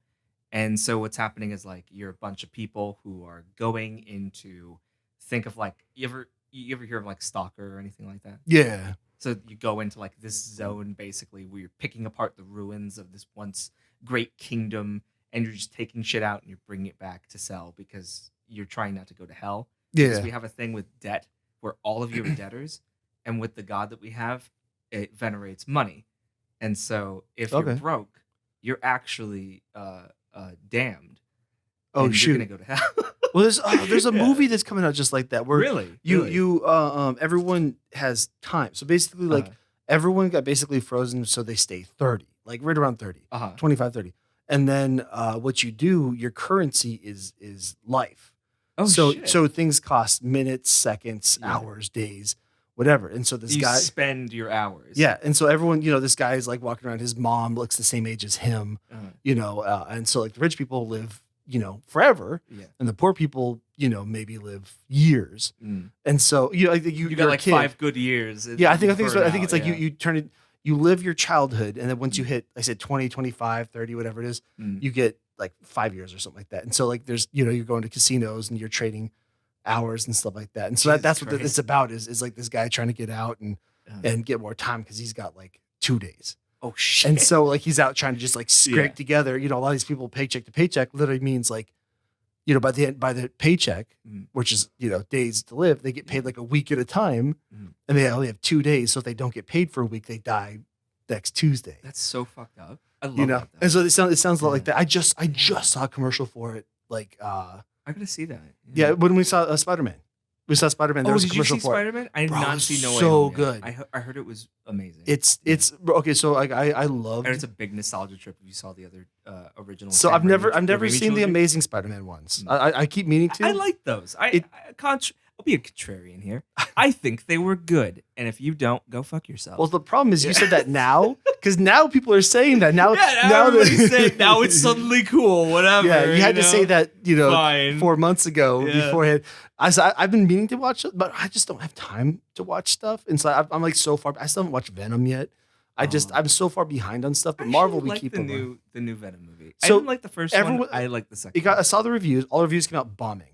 And so what's happening is like you're a bunch of people who are going into think of like you ever hear of like Stalker or anything like that? Yeah. So you go into like this zone basically where you're picking apart the ruins of this once great kingdom and you're just taking shit out and you're bringing it back to sell because you're trying not to go to hell. Yeah. Because we have a thing with debt where all of you are debtors, and with the god that we have, it venerates money. And so if you're broke, you're actually damned. Oh, and shoot. You're going to go to hell. Well, there's a movie that's coming out just like that where really? everyone has time. So basically like everyone got basically frozen so they stay 30, like right around 30, 25, 30. And then what you do, your currency is life. Oh, so things cost minutes, seconds, hours, days, whatever. And so this guy spend your hours. Yeah. And so everyone, this guy is like walking around. His mom looks the same age as him, and so like the rich people live, forever. Yeah. And the poor people, maybe live years. Mm. And so, you got like 5 good years. Yeah. I think it's like you turn it, you live your childhood. And then once you hit, I said 20, 25, 30, whatever it is, you get like 5 years or something like that. And so like there's, you're going to casinos and you're trading hours and stuff like that. And so that's what it's about is like this guy trying to get out and get more time because he's got like 2 days. Oh shit. And so like he's out trying to just like scrape together, a lot of these people paycheck to paycheck literally means like, by the paycheck, which is, days to live, they get paid like a week at a time and they only have 2 days. So if they don't get paid for a week, they die next Tuesday. That's so fucked up. I love that. And so it sounds a lot like that. I just saw a commercial for it. Like, I gotta see that. Yeah, when we saw Spider-Man. We saw Spider-Man. There was a did you commercial see for Spider-Man? I did not see No Way so Home good. Yet. I heard it was amazing. It's okay. So like I love. And it's a big nostalgia trip if you saw the other original. So I've never seen the Amazing Spider-Man ones. I keep meaning to. I like those. I'll be a contrarian here. I think they were good, and if you don't, go fuck yourself. Well, the problem is you said that now, because now people are saying that now. Now everybody's saying now it's suddenly cool. Whatever. Yeah, you had to say that 5 months ago beforehand. I've been meaning to watch it, but I just don't have time to watch stuff, and so I'm like so far. I still haven't watched Venom yet. I'm so far behind on stuff. But Marvel, we keep the new Venom movie. So I didn't like the first one. I like the second. I saw the reviews. All the reviews came out bombing.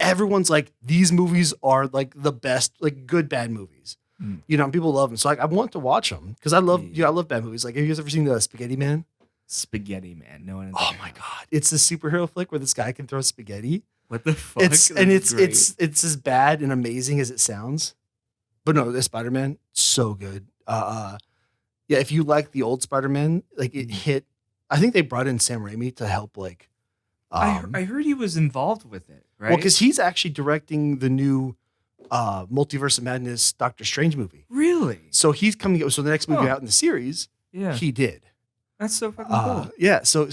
Everyone's like, these movies are like the best, like good bad movies. And people love them. So like, I want to watch them because I love bad movies. Like, have you guys ever seen the Spaghetti Man? Spaghetti Man. No one. Oh my god, it's a superhero flick where this guy can throw spaghetti. What the fuck? It's as bad and amazing as it sounds. But no, the Spider-Man, so good. If you like the old Spider-Man, like it hit. I think they brought in Sam Raimi to help like. I heard he was involved with it, right? Well, because he's actually directing the new Multiverse of Madness Doctor Strange movie. Really? So he's coming. So the next movie out in the series, he did. That's so fucking cool. Yeah. So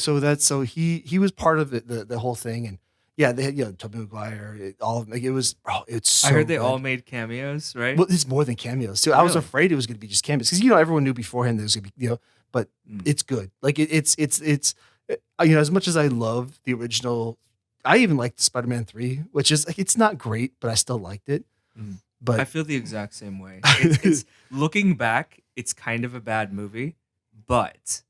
he was part of the whole thing, Yeah, they had Tobey Maguire, all of them. Like, it was it's I so heard they all good. made cameos, right? Well, it's more than cameos too. I was Really? afraid it was going to be just cameos because everyone knew beforehand there was going to be but Mm. it's good. Like it's as much as I love the original, I even liked Spider-Man 3, which is like it's not great, but I still liked it. Mm. I But feel the exact same way. It's looking back, it's kind of a bad movie, but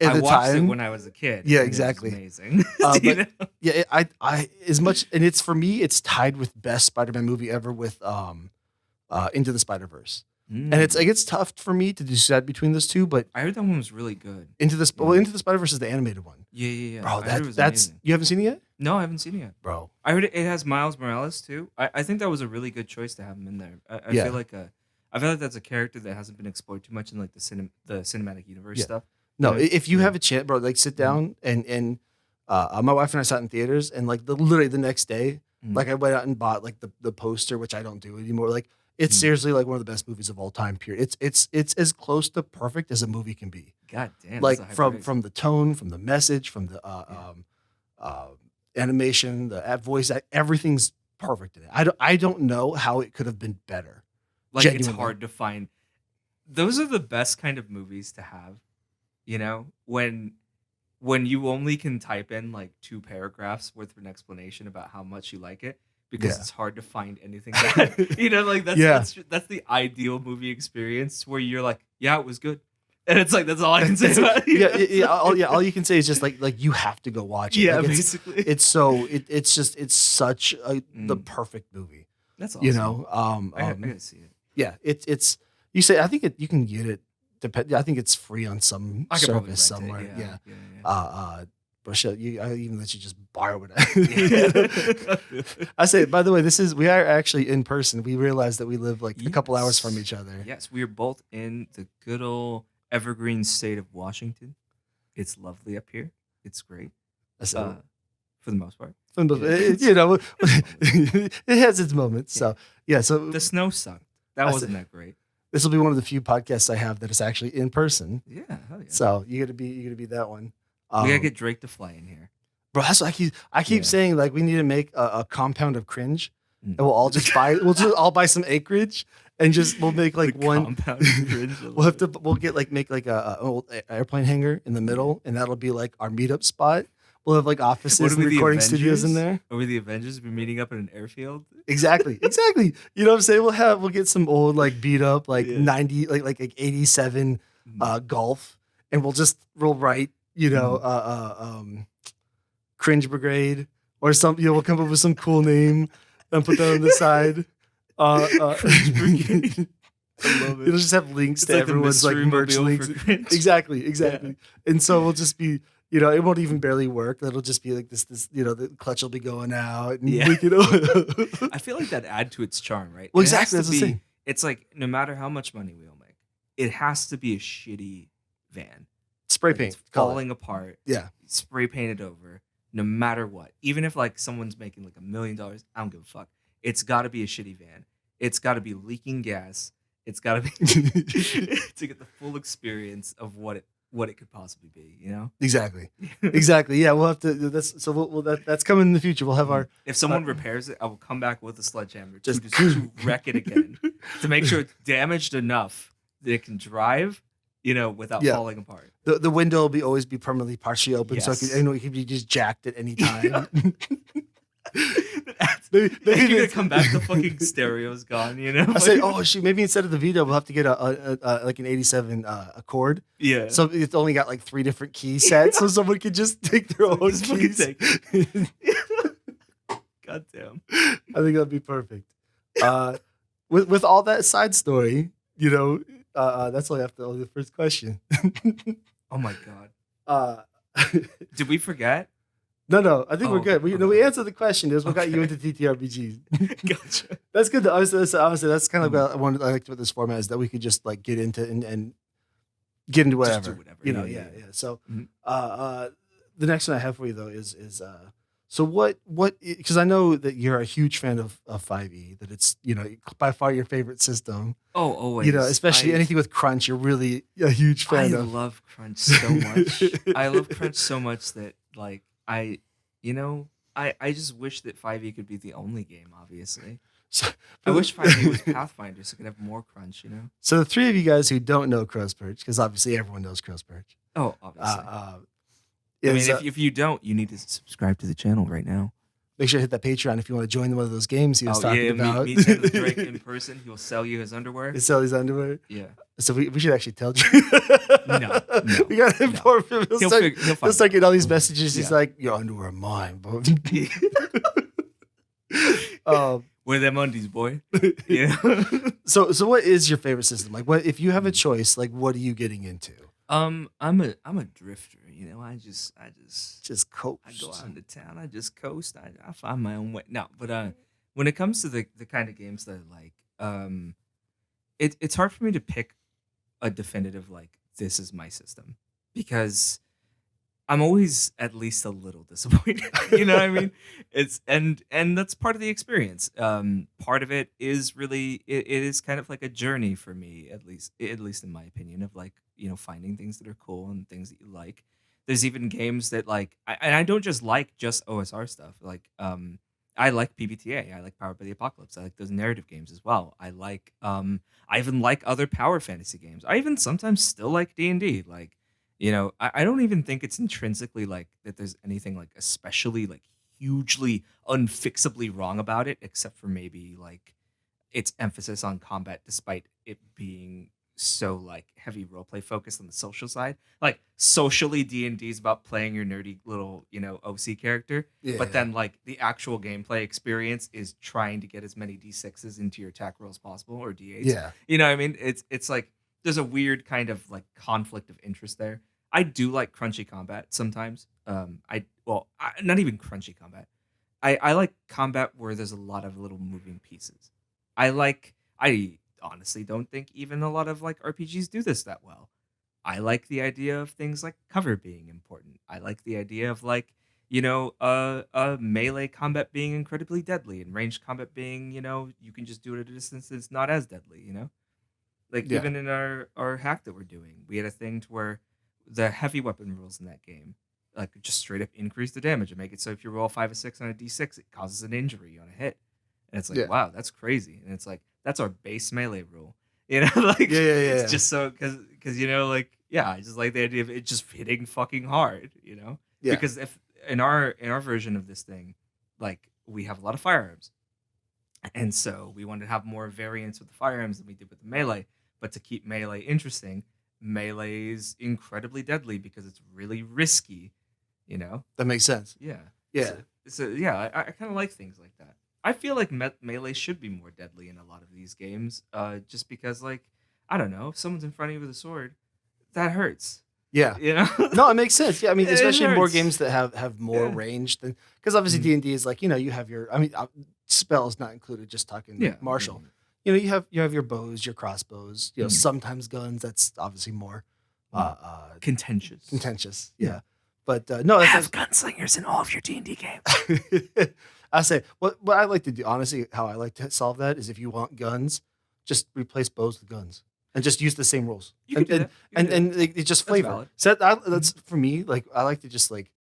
at I the watched it time, when I was a kid. yeah, And it was exactly. amazing. But know? yeah, I as much, and it's for me, it's tied with best Spider-Man movie ever with Into the Spider-Verse. And it's like Mm. it's tough for me to decide between those two, but I heard that one was really good. Into the Yeah. Into the Spider-Verse is the animated one, Yeah. bro. I heard it was That's amazing. you haven't seen it yet, No, I haven't seen it yet. bro. I heard it has Miles Morales too. I think that was a really good choice to have him in there. I Yeah. feel like I feel like that's a character that hasn't been explored too much in like the cinematic universe Yeah. stuff. No, know? if you Yeah. have a chance, bro, like sit Mhm. down and my wife and I sat in theaters, and like literally the next day, Mhm. like I went out and bought like the poster, which I don't do anymore. Like it's Mhm. seriously like one of the best movies of all time. Period. It's as close to perfect as a movie can be. God damn, that's Like a high from praise. from the tone, from the message, from the Yeah. uh, animation, the voice, everything's perfect in it. I don't know how it could have been better. Like it's Genuinely. hard to find. Those are the best kind of movies to have. When you only can type in like 2 paragraphs worth of an explanation about how much you like it because Yeah. it's hard to find anything bad. Like Yeah. that's the ideal movie experience where you're like, yeah, it was good. And it's like that's all I can say That's- about it. yeah. All you can say is just like you have to go watch it. Yeah, Like, basically. it's so it's just it's such the Mm. perfect movie. That's awesome. I Um, gotta see it. yeah, it's you say I think you can get it. I think it's free on some I could probably service rent somewhere. it. Yeah. Yeah. Rochelle, I even let you just borrow it. I say, by the way, we are actually in person. We realized that we live like a couple hours from each other. Yes, we are both in the good old evergreen state of Washington. It's lovely up here. It's great. I said, For the most part. it has its moments. So yeah, so The snow sucked. That I wasn't said- that great. this will be one of the few podcasts I have that is actually in person. Yeah, hell yeah. So you got to be that one. We gotta get Drake to fly in here. Bro, that's what I keep Yeah. saying. Like we need to make a compound of cringe, Mm. and we'll just all buy some acreage, and we'll make like The one. compound cringe, I love it. We'll make like a old airplane hangar in the middle, and that'll be like our meetup spot. We'll have like offices What are and we, the recording studios in Avengers? there. Are we the Avengers? We're meeting up in an airfield. Exactly. You know what I'm saying? We'll get some old like beat up like Yeah. 90 like 87 Golf, and we'll write Cringe Brigade or something. We'll come up with some cool name and put that on the side. Cringe Brigade. I love it. It'll just have links It's to like the everyone's like mystery merch mobile links. for cringe. Exactly. And so we'll just be, it won't even barely work. It'll just be like this, the clutch will be going out. And Yeah. we can, I feel like that add to its charm, right? Well, It has exactly, to that's the be- thing. It's like no matter how much money we'll make, it has to be a shitty van. spray Like, paint. it's color. falling apart. Yeah. Spray painted over. No matter what, even if like someone's making like $1 million, I don't give a fuck. It's got to be a shitty van. It's got to be leaking gas. It's got to be to get the full experience of what it could possibly be. Exactly. Yeah. We'll have to do this. So that's coming in the future. We'll have our, If someone repairs it, I will come back with a sledgehammer Just- to wreck it again to make sure it's damaged enough that it can drive, without Yeah. falling apart. the window will always be permanently partially open. So Yes. it can be just jacked at any time. You're maybe gonna come back, the fucking stereo's gone. I say, oh shoot, maybe instead of the Vito, we'll have to get a like an 87 Accord. yeah. So it's only got like 3 different key sets, so someone could just take their own Just fucking keys. take God damn. I think that'd be perfect. With all that side story, that's all I have to the first question. Oh my god. Uh, Did we forget? no, I think we're Oh, good. We okay. answered the question. Is what got you Okay. into TTRPGs. Gotcha. That's good. Honestly, that's kind of what I liked with this format is that we could just like get into and get into whatever. Just do whatever. Yeah. So, Mhm. the next one I have for you though is so what because I know that you're a huge fan of 5e, that it's by far your favorite system. Oh, always. Especially anything with crunch, you're really a huge I fan of. love Crunch so much. I love Crunch so much that like I just wish that 5e could be the only game, obviously. So, I wish 5e was Pathfinder so I could have more crunch, you know? so the three of you guys who don't know Crow's Perch, because obviously everyone knows Crow's Perch, Oh, obviously. uh, I mean, is if you don't, you need to subscribe to the channel right now. make sure to hit that Patreon if you want to join one of those games he was talking about. Meet Taylor Drake in person. He will sell you his underwear. They sell his underwear. Yeah. So we should actually tell Drew. No, We got to inform him. He'll start getting all these messages. He's like, your underwear are mine, bro. Wear them undies, boy. Yeah. So what is your favorite system? Like, what if you have a choice? Like, what are you getting into? I'm a drifter. You know, I just coast. I go out into town. I just coast. I find my own way. No, but when it comes to the kind of games that I like, it's hard for me to pick a definitive like this is my system because I'm always at least a little disappointed. You know what I mean? It's and that's part of the experience. Part of it is really it is kind of like a journey for me, at least in my opinion, of like, you know, finding things that are cool and things that you like. There's even games that like I don't just like just OSR stuff. Like I like PBTA. I like Powered by the Apocalypse. I like those narrative games as well. I even like other power fantasy games. I even sometimes still like D&D. Like, you know, I don't even think it's intrinsically like that there's anything like especially like hugely unfixably wrong about it, except for maybe like its emphasis on combat despite it being so like heavy roleplay focused on the social side. Like socially D&D is about playing your nerdy little, you know, OC character. Yeah. But then like the actual gameplay experience is trying to get as many D6s into your attack roll as possible or D8s. Yeah. You know what I mean? It's like there's a weird kind of like conflict of interest there. I do like crunchy combat sometimes. Not even crunchy combat. I like combat where there's a lot of little moving pieces. I honestly don't think even a lot of like RPGs do this that well. I like the idea of things like cover being important. I like the idea of like, you know, melee combat being incredibly deadly and ranged combat being, you know, you can just do it at a distance that's not as deadly, you know? Like Yeah. even in our hack that we're doing, we had a thing to where the heavy weapon rules in that game like just straight up increase the damage and make it so if you roll 5 or 6 on a d6, it causes an injury on a hit. And it's like, wow, that's crazy. And it's like, that's our base melee rule. You know, like it's just so because you know, like, yeah, I just like the idea of it just hitting fucking hard, you know? Yeah. Because if in our version of this thing, like we have a lot of firearms. And so we wanted to have more variance with the firearms than we did with the melee. But to keep melee interesting, melee is incredibly deadly because it's really risky, you know? That makes sense. Yeah. Yeah. So yeah, I kind of like things like that. I feel like melee should be more deadly in a lot of these games, just because, like, I don't know, if someone's in front of you with a sword, that hurts. Yeah. You know? No, it makes sense. Yeah, I mean, It especially more hurts. games that have more range than because obviously D&D is like, you know, you have your spells not included. Just talking martial. You know, you have your bows, your crossbows. You know, sometimes guns. That's obviously more contentious. Yeah. But no, have gunslingers in all of your D&D games. I say what I like to do, honestly, how I like to solve that is if you want guns, just replace bows with guns and just use the same rules. You can do that. And it's just flavor. Valid. So that's for me. Like I like to just like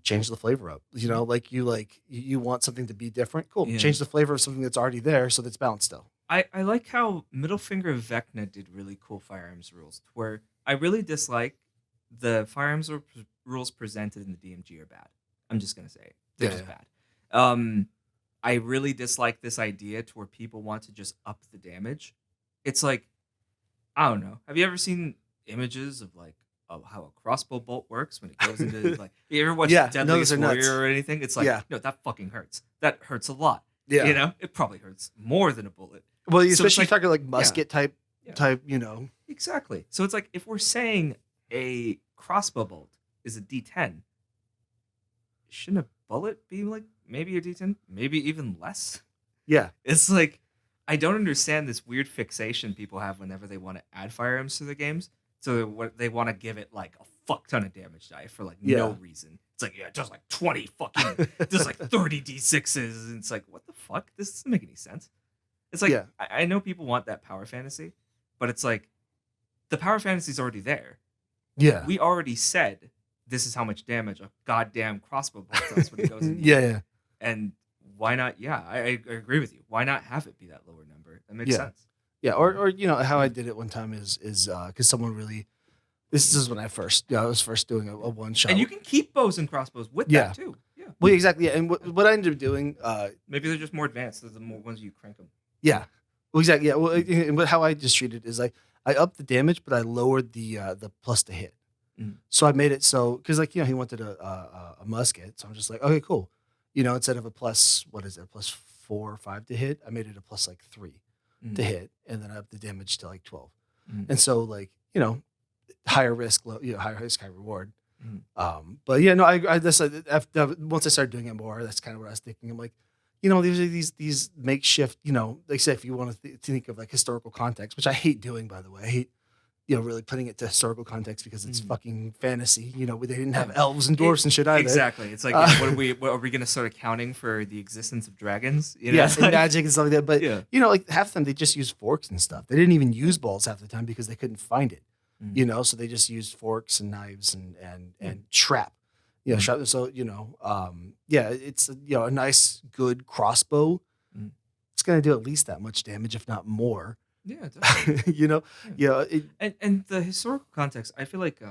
change the flavor up. You know, like you want something to be different. Cool. Yeah. Change the flavor of something that's already there so that's balanced still. I like how Middle Finger Vecna did really cool firearms rules, where I really dislike the firearms rules presented in the DMG are bad. I'm just gonna say it. They're just bad. I really dislike this idea to where people want to just up the damage. It's like, I don't know. Have you ever seen images of like how a crossbow bolt works when it goes into like you ever watch Deadliest Warrior or anything? It's like, no, that fucking hurts. That hurts a lot. Yeah. You know, it probably hurts more than a bullet. Well, especially like, talking like musket type, you know. Exactly. So it's like if we're saying a crossbow bolt is a D10, shouldn't a bullet be like maybe a D10, maybe even less? Yeah. It's like I don't understand this weird fixation people have whenever they want to add firearms to the games. So they want to give it like a fuck ton of damage die for like no reason. It's like, it does like 20 fucking, does like 30 D6s. And it's like, what the fuck? This doesn't make any sense. It's like, I know people want that power fantasy, but it's like, the power fantasy is already there. Yeah. We already said, this is how much damage a goddamn crossbow bolt does when it goes in. Yeah. And why not? Yeah, I agree with you. Why not have it be that lower number? That makes Yeah. sense. Yeah, or how I did it one time is because someone really. This is when I was first doing a one shot. And you can keep bows and crossbows with Yeah. that too. Yeah. Well, exactly. Yeah. And what I ended up doing, Maybe they're just more advanced. The more ones you crank them. yeah. Well, exactly. Yeah. Well, and how I just treated it is like I upped the damage, but I lowered the plus to hit. So I made it so because he wanted a musket, so I'm just like, okay, cool. Instead of a plus, what is it, plus 4 or 5 to hit, I made it a plus like 3 to hit, and then I upped the damage to like 12. And so higher risk, higher risk, high reward. But yeah, no, I just after once I started doing it more, that's kind of what I was thinking. I'm like, these are these makeshift, like I said, if you want to think of like historical context, which I hate doing, by the way, I hate really putting it to historical context because it's fucking fantasy. They didn't have elves and dwarfs and shit either. Exactly. It's like, what are we going to start accounting for the existence of dragons? Yeah, and magic and stuff like that. But yeah. like half the time they just use forks and stuff. They didn't even use balls half the time because they couldn't find it. So they just used forks and knives and trap. Trap. So it's a nice good crossbow. It's gonna do at least that much damage, if not more. Yeah, definitely. And the historical context, I feel like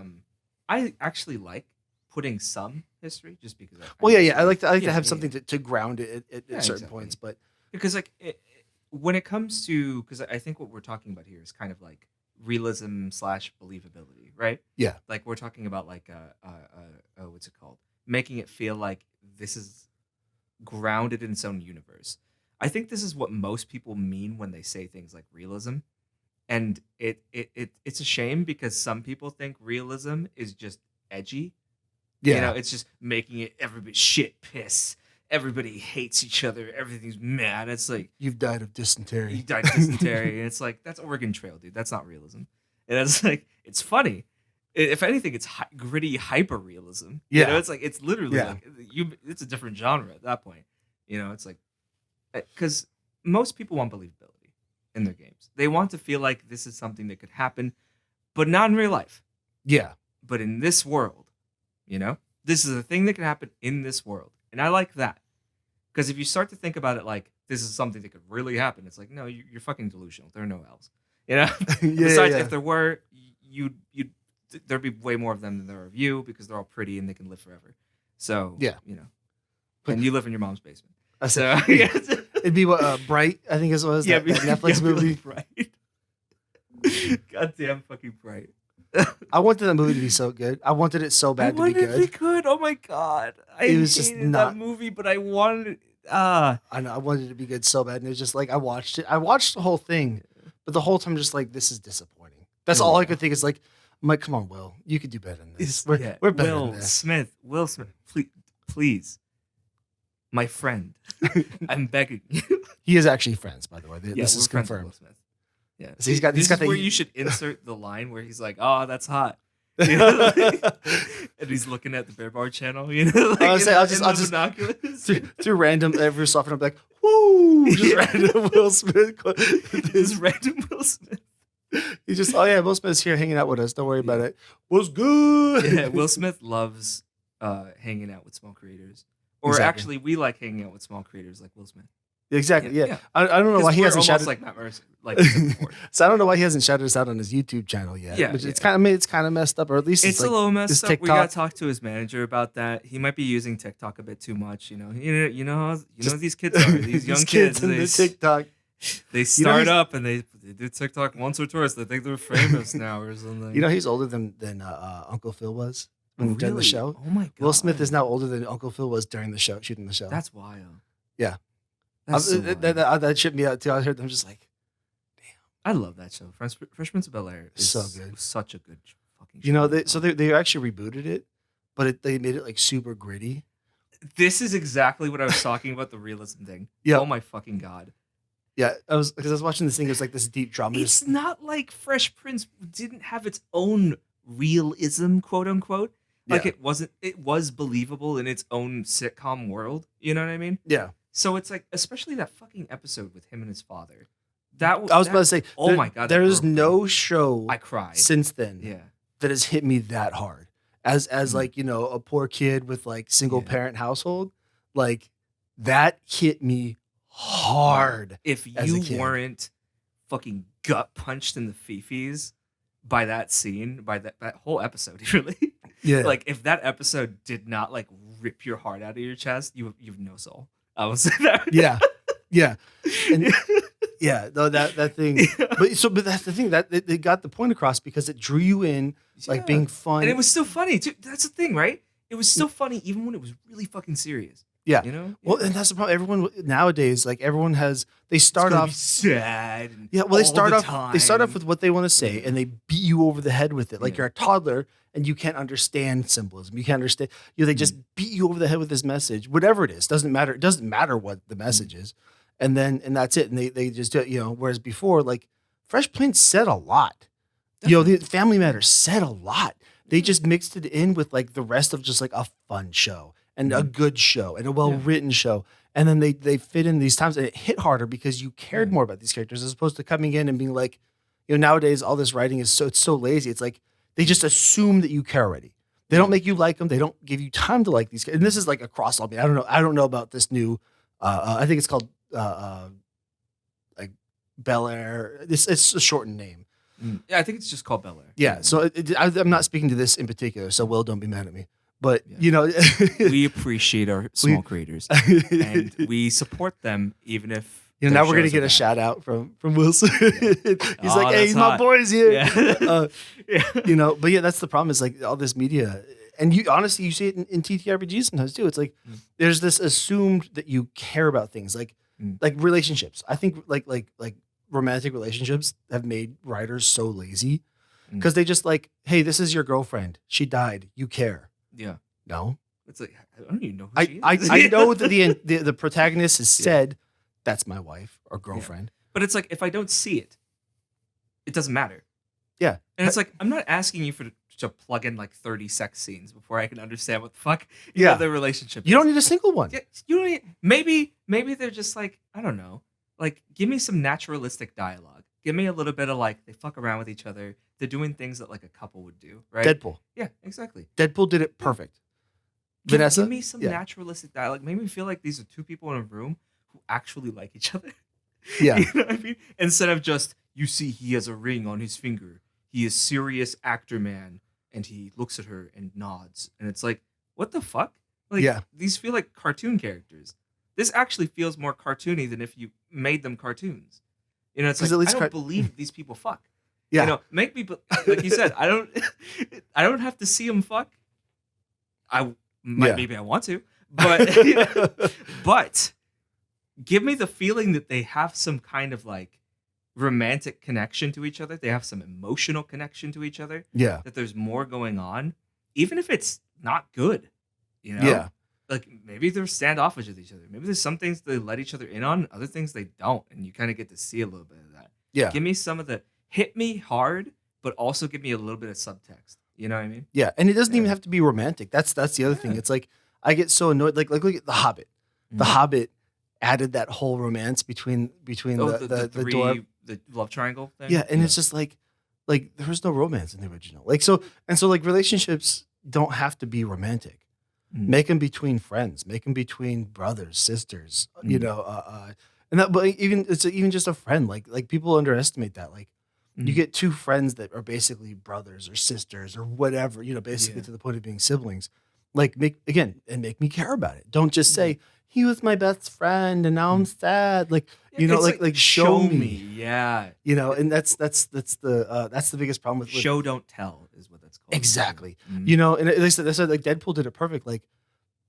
I actually like putting some history just because. I like to have something to ground it at certain points, but because when it comes to because I think what we're talking about here is kind of like realism / believability, right? Yeah, like we're talking about like what's it called? Making it feel like this is grounded in its own universe. I think this is what most people mean when they say things like realism. And it's a shame because some people think realism is just edgy. Yeah. It's just making it everybody shit piss. Everybody hates each other. Everything's mad. It's like you've died of dysentery. You died of dysentery. And it's like that's Oregon Trail, dude. That's not realism. And it's like it's funny. If anything, it's gritty hyper realism. Yeah. It's like it's literally like it's a different genre at that point. It's like because most people want believability in their games. They want to feel like this is something that could happen, but not in real life. Yeah. But in this world, this is a thing that can happen in this world. And I like that. Because if you start to think about it like this is something that could really happen, it's like, no, you're fucking delusional. There are no elves. Besides, if there were, there'd be way more of them than there are of you because they're all pretty and they can live forever. So, and you live in your mom's basement. So, it'd be what Bright, I think it was that Netflix movie. Bright. Goddamn fucking Bright. I wanted that movie to be so good. I wanted it so bad to be good. I wanted it to be good. Oh my god, it was just not that movie, but I wanted it. I know I wanted it to be good so bad, and it was just like I watched it. I watched the whole thing, but the whole time just like this is disappointing. That's all I could think is like, I'm like, come on, Will, you could do better than this. We're better than this. Will Smith, please. My friend, I'm begging you. He is actually friends, by the way. This is confirmed. Yeah, so he's got where you should insert the line where he's like, "Oh, that's hot," and he's looking at the Bear Bar channel. I'll just through random every so often I'm like, "Woo!" Just random Will Smith. This random Will Smith. He's just, Will Smith's here hanging out with us. Don't worry about it. What's good? Yeah, Will Smith loves hanging out with small creators. Or actually, we like hanging out with small creators like Will Smith. Exactly. Yeah. I don't know why he hasn't shouted like Matt Mercer, like before. So I don't know why he hasn't shouted us out on his YouTube channel yet. Yeah. It's kind of messed up, or at least it's like a little messed up. TikTok. We gotta talk to his manager about that. He might be using TikTok a bit too much. You know how these kids are. These young kids and the TikTok. They start up and they do TikTok once or twice. They think they're famous now or something. He's older than Uncle Phil was. When he did the show. Oh my god! Will Smith is now older than Uncle Phil was during the show, shooting the show. That's wild. Yeah, that tripped me out too. I heard them just like, damn. I love that show. Fresh Prince of Bel-Air is so good. Such a good fucking show. They actually rebooted it, but they made it like super gritty. This is exactly what I was talking about, the realism thing. Yeah. Oh my fucking god. Yeah, because I was watching this thing. It was like this deep drama. It's not like Fresh Prince didn't have its own realism, quote unquote. Like it was believable in its own sitcom world. You know what I mean? Yeah. So it's like, especially that fucking episode with him and his father. I was about to say, my god, there is no show I cried since then. That has hit me that hard as like a poor kid with like single parent household. Like That hit me hard. If as a you kid. weren't fucking gut punched in the fifis by that scene, by that whole episode, really, Yeah. like if that episode did not like rip your heart out of your chest, you've no soul. I will say that. Yeah. And yeah, no, that thing. Yeah. But that's the thing, that they got the point across because it drew you in, like Yeah. being fun. And it was still funny too. That's the thing, right? It was still funny even when it was really fucking serious. Yeah. You know? Well, and that's the problem. Everyone nowadays, like everyone has, they start It's gonna off be sad. And Yeah, well, they all start the off. They start off time. with what they want to say, and they beat you over the head with it. Like Yeah. you're a toddler and you can't understand symbolism. You can't understand. They just beat you over the head with this message, whatever it is. Doesn't matter. It doesn't matter what the message is, and that's it. And they just do it. Whereas before, like Fresh Prince said a lot. The Family Matters said a lot. They just mixed it in with like the rest of just like a fun show and a good show and a well-written show. And then they fit in these times and it hit harder because you cared more about these characters as opposed to coming in and being like, nowadays all this writing is it's so lazy. It's like they just assume that you care already. They don't make you like them. They don't give you time to like these guys. And this is like across all. I don't know. I don't know about this new. I think it's called like Bel Air. It's a shortened name. Yeah, I think it's just called Bel Air. Yeah. So I'm not speaking to this in particular. So Will, don't be mad at me. But we appreciate our small creators and we support them even if now we're gonna get a shout out from Wilson. He's like, "Hey, my boy's here." Yeah. But yeah, that's the problem. Is like all this media, and you honestly you see it in TTRPGs sometimes too. It's like there's this assumed that you care about things like relationships. I think like romantic relationships have made writers so lazy because they just like, hey, this is your girlfriend. She died. You care. Yeah. No. It's like I don't even know who she is. I know that the protagonist has said that's my wife or girlfriend. Yeah. But it's like if I don't see it, it doesn't matter. Yeah. And it's like I'm not asking you to plug in like 30 sex scenes before I can understand what the fuck the relationship is. You don't need a single one. Yeah, you don't need, maybe they're just like, I don't know. Like give me some naturalistic dialogue. Give me a little bit of like they fuck around with each other. They're doing things that like a couple would do, right? Deadpool. Yeah, exactly. Deadpool did it perfect. Vanessa, give me some naturalistic dialogue. Make me feel like these are two people in a room who actually like each other. Yeah. You know what I mean? Instead of just, you see he has a ring on his finger. He is serious actor man. And he looks at her and nods. And it's like, what the fuck? Like, these feel like cartoon characters. This actually feels more cartoony than if you made them cartoons. It's like, I don't believe these people fuck. Yeah. Make me, like you said, I don't have to see them fuck. Maybe I want to, but give me the feeling that they have some kind of like romantic connection to each other. They have some emotional connection to each other. Yeah. That there's more going on, even if it's not good, Yeah. Like maybe they're standoffish with each other. Maybe there's some things they let each other in on, other things they don't. And you kind of get to see a little bit of that. Yeah. Give me some of the hit me hard, but also give me a little bit of subtext. You know what I mean? Yeah. And it doesn't even have to be romantic. That's the other thing. It's like, I get so annoyed. Like look at The Hobbit. The Hobbit added that whole romance between the dwarf. The love triangle thing. Yeah. And it's just like there was no romance in the original. So relationships don't have to be romantic. Make them between friends. Make them between brothers, sisters. And that, but even just a friend. Like people underestimate that. Like you get two friends that are basically brothers or sisters or whatever. Basically to the point of being siblings. Like make me care about it. Don't just say he was my best friend and now I'm sad. Like show me. Yeah. And that's the biggest problem with show don't tell is what that's called. Exactly. And they said like Deadpool did it perfect. Like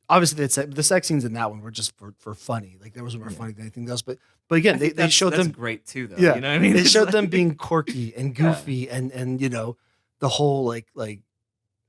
obviously the sex scenes in that one were just for funny. Like there wasn't more funny than anything else. But again, they showed them great too though. Yeah. You know what I mean? They showed them being quirky and goofy and the whole like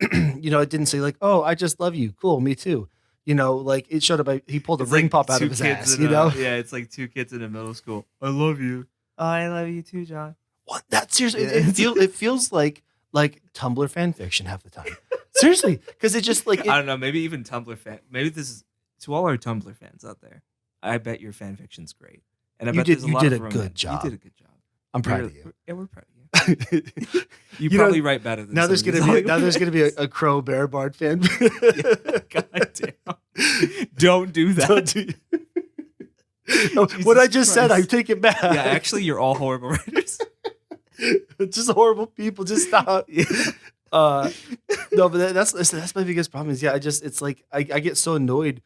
it didn't say like, oh, I just love you. Cool, me too. Like it showed up. He pulled a ring pop out of his ass. Yeah, it's like two kids in a middle school. I love you. Oh, I love you too, John. What? That seriously? It feels like Tumblr fan fiction half the time. Seriously, because it just like I don't know. Maybe even Tumblr fan. Maybe this is to all our Tumblr fans out there. I bet your fan fiction's great, and I bet there's a lot of romance. Good job. You did a good job. I'm proud of you. Yeah, we're proud of you. You probably write better than now. There's gonna be a Crow Bear Bard fan. God damn! Don't do that. What I just said, I take it back. Yeah, actually, you're all horrible writers. Just horrible people. Just stop. No, but that's my biggest problem. Is it's like I get so annoyed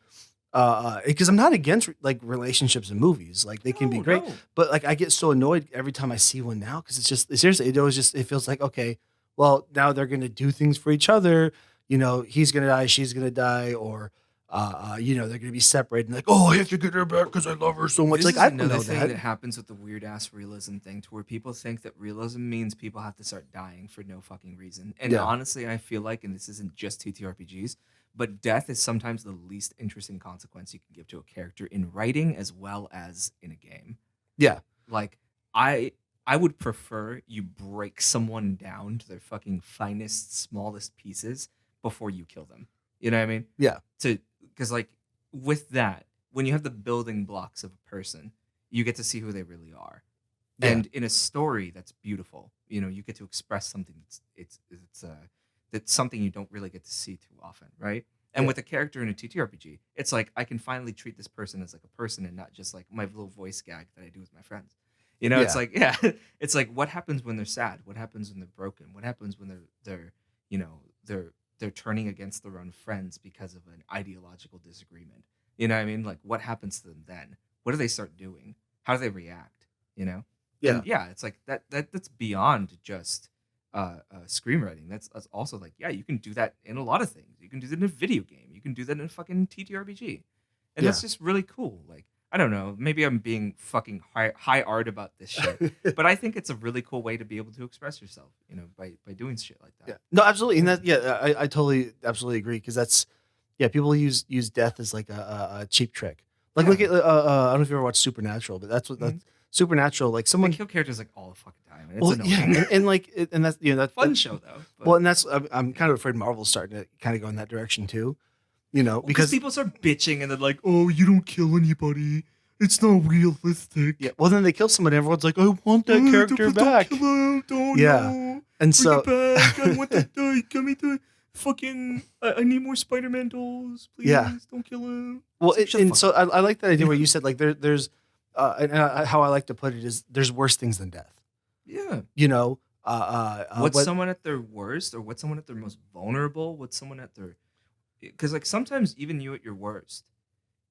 because I'm not against like relationships in movies. Like they can be great, but like I get so annoyed every time I see one now because seriously it feels like okay, well now they're gonna do things for each other. He's gonna die, she's gonna die, or they're gonna be separated. And like, oh, I have to get her back because I love her so much. This Like is I don't another know thing that. that happens with the weird ass realism thing, to where people think that realism means people have to start dying for no fucking reason. And honestly, I feel like, and this isn't just TTRPGs, but death is sometimes the least interesting consequence you can give to a character in writing as well as in a game. Yeah. Like I would prefer you break someone down to their fucking finest, smallest pieces before you kill them. You know what I mean? Yeah. Because like with that, when you have the building blocks of a person, you get to see who they really are. Yeah. And in a story that's beautiful, you get to express something that's something you don't really get to see too often, right? And with a character in a TTRPG, it's like I can finally treat this person as like a person and not just like my little voice gag that I do with my friends. It's like it's like what happens when they're sad? What happens when they're broken? What happens when they're turning against their own friends because of an ideological disagreement? You know what I mean? Like what happens to them then? What do they start doing? How do they react? Yeah. And it's like that's beyond just screenwriting. That's also like, you can do that in a lot of things. You can do that in a video game. You can do that in a fucking TTRPG. And that's just really cool. Like, I don't know, maybe I'm being fucking high art about this shit, but I think it's a really cool way to be able to express yourself, by doing shit like that. Yeah. No, absolutely. And I totally, absolutely agree. Cause that's, people use death as like a cheap trick. Like, look at, I don't know if you ever watched Supernatural, but that's Supernatural, like someone they kill characters like all the fucking time. And it's annoying. Yeah, and like, and that's that's fun show though. But. Well, and that's I'm kind of afraid Marvel's starting to kind of go in that direction too. Because people start bitching and they're like, "Oh, you don't kill anybody. It's not realistic." Yeah. Well, then they kill someone. And everyone's like, "I want that character back." Don't kill him. Don't And bring so it back. I want that guy. Give me the fucking. I need more Spider-Man dolls, please. Yeah. Don't kill him. Well, so I like that idea where you said like there's how I like to put it is there's worse things than death. Yeah. What's someone at their worst, or what's someone at their most vulnerable? What's someone at their, because like sometimes even you at your worst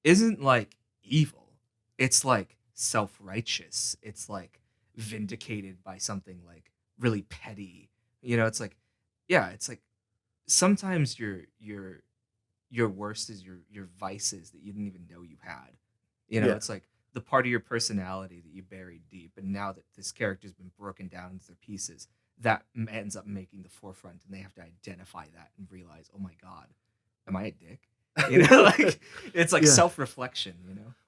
isn't like evil. It's like self-righteous. It's like vindicated by something like really petty. It's like, it's like sometimes your worst is your vices that you didn't even know you had. It's like the part of your personality that you buried deep, and now that this character's been broken down into their pieces, that ends up making the forefront, and they have to identify that and realize, oh my god, am I a dick? Like it's like self-reflection.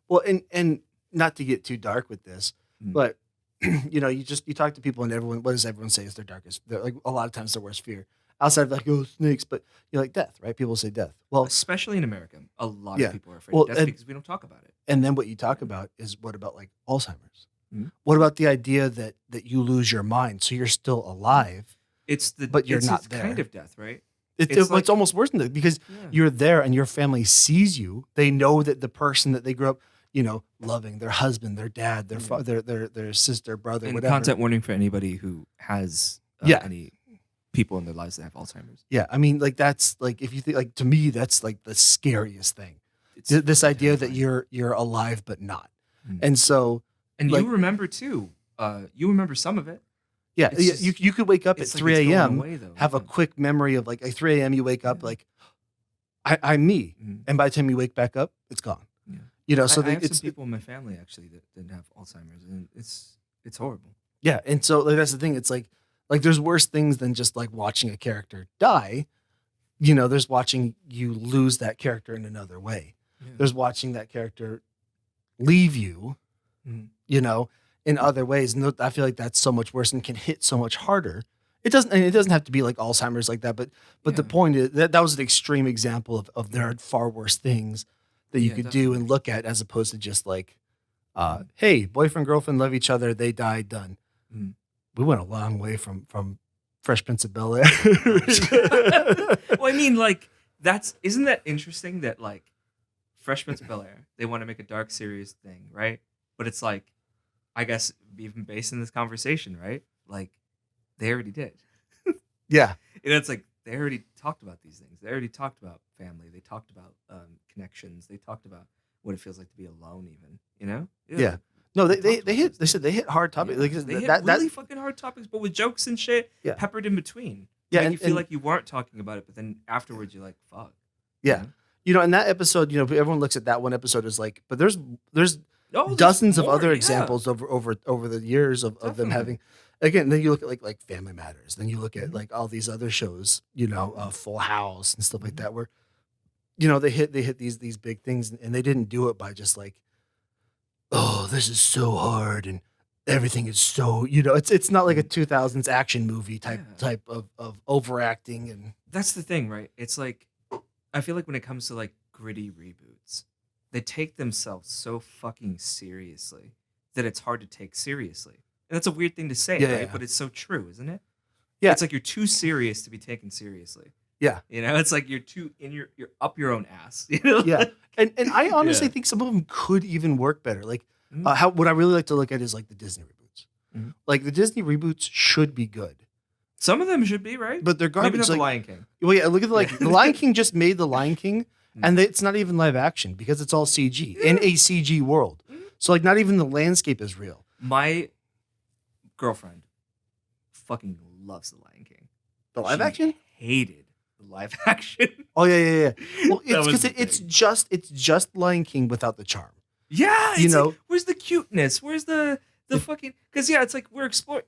Well, and not to get too dark with this, but you talk to people and everyone, what does everyone say is their darkest? They're like a lot of times their worst fear. Outside of like, oh, snakes, but like death, right? People say death. Well, especially in America, a lot of people are afraid of death because we don't talk about it. And then what you talk about is what about like Alzheimer's? Mm-hmm. What about the idea that you lose your mind, so you're still alive? But you're not there. Kind of death, right? It's almost worse than that because you're there and your family sees you. They know that the person that they grew up, loving, their husband, their dad, their father, their sister, brother, and whatever. Content warning for anybody who has any people in their lives that have Alzheimer's. Yeah, I mean, like that's like if you think like to me, that's like the scariest thing. This idea that you're alive but not, and so you remember too. You remember some of it. Yeah, you could wake up at 3 a.m. Have a quick memory of like at 3 a.m. you wake up like I'm me, and by the time you wake back up, it's gone. Yeah. So I have some people in my family actually that didn't have Alzheimer's, and it's horrible. Yeah, and so like, that's the thing. It's like there's worse things than just like watching a character die. There's watching you lose that character in another way. Yeah. There's watching that character leave you, in other ways. And I feel like that's so much worse and can hit so much harder. It doesn't have to be like Alzheimer's like that, but the point is that was an extreme example of there are far worse things that you could do and look at as opposed to just like, hey, boyfriend, girlfriend love each other, they died, done. Mm. We went a long way from Fresh Prince of Bel-Air. Well, I mean, like isn't that interesting that like Fresh Prince of Bel-Air. They want to make a dark, serious thing, right? But it's like, I guess even based in this conversation, right? Like, they already did. Yeah. It's like they already talked about these things. They already talked about family. They talked about connections. They talked about what it feels like to be alone, even. You know? Yeah. No, talked they about hit. those They said they hit hard topics. Yeah. Like They hit that really fucking hard topics, but with jokes and shit Yeah. peppered in between. Yeah, Make and- you feel and- like you weren't talking about it, but then afterwards you're like, fuck. Yeah. You know? You know, in that episode, you know, everyone looks at that one episode as like, but there's Oh, there's dozens of more, other yeah. examples over the years of them Definitely. having. Again, then you look at like Family Matters. Then you look at Mhm. like all these other shows, you know, Full House and stuff like Mhm. that, where, you know, they hit these big things, and they didn't do it by just like, oh, this is so hard and everything is so, you know, it's not like a 2000s action movie Yeah. type of overacting and That's the thing, right? It's like, I feel like when it comes to like gritty reboots, they take themselves so fucking seriously that it's hard to take seriously. And that's a weird thing to say, Yeah, right? yeah. But it's so true, isn't it? Yeah. It's like you're too serious to be taken seriously. Yeah. You know, it's like you're too you're up your own ass. You know? Yeah. And I honestly Yeah. think some of them could even work better. Like Mhm. how what I really like to look at is like the Disney reboots. Mhm. Like the Disney reboots should be good, Some of them should be, right? but they're Maybe garbage. not the Like, Lion King. well, yeah, look at the Lion King just made the Lion King, Mm. and it's not even live action because it's all CG in Yeah. a CG world. Mhm. So like not even the landscape is real. My girlfriend fucking loves the Lion King. The live She action? hated the live action. Oh yeah. Well, That it's was because the it's thing. just Lion King without the charm. Yeah, You it's know? like, where's the cuteness? Where's the fucking? Because yeah, it's like we're exploring.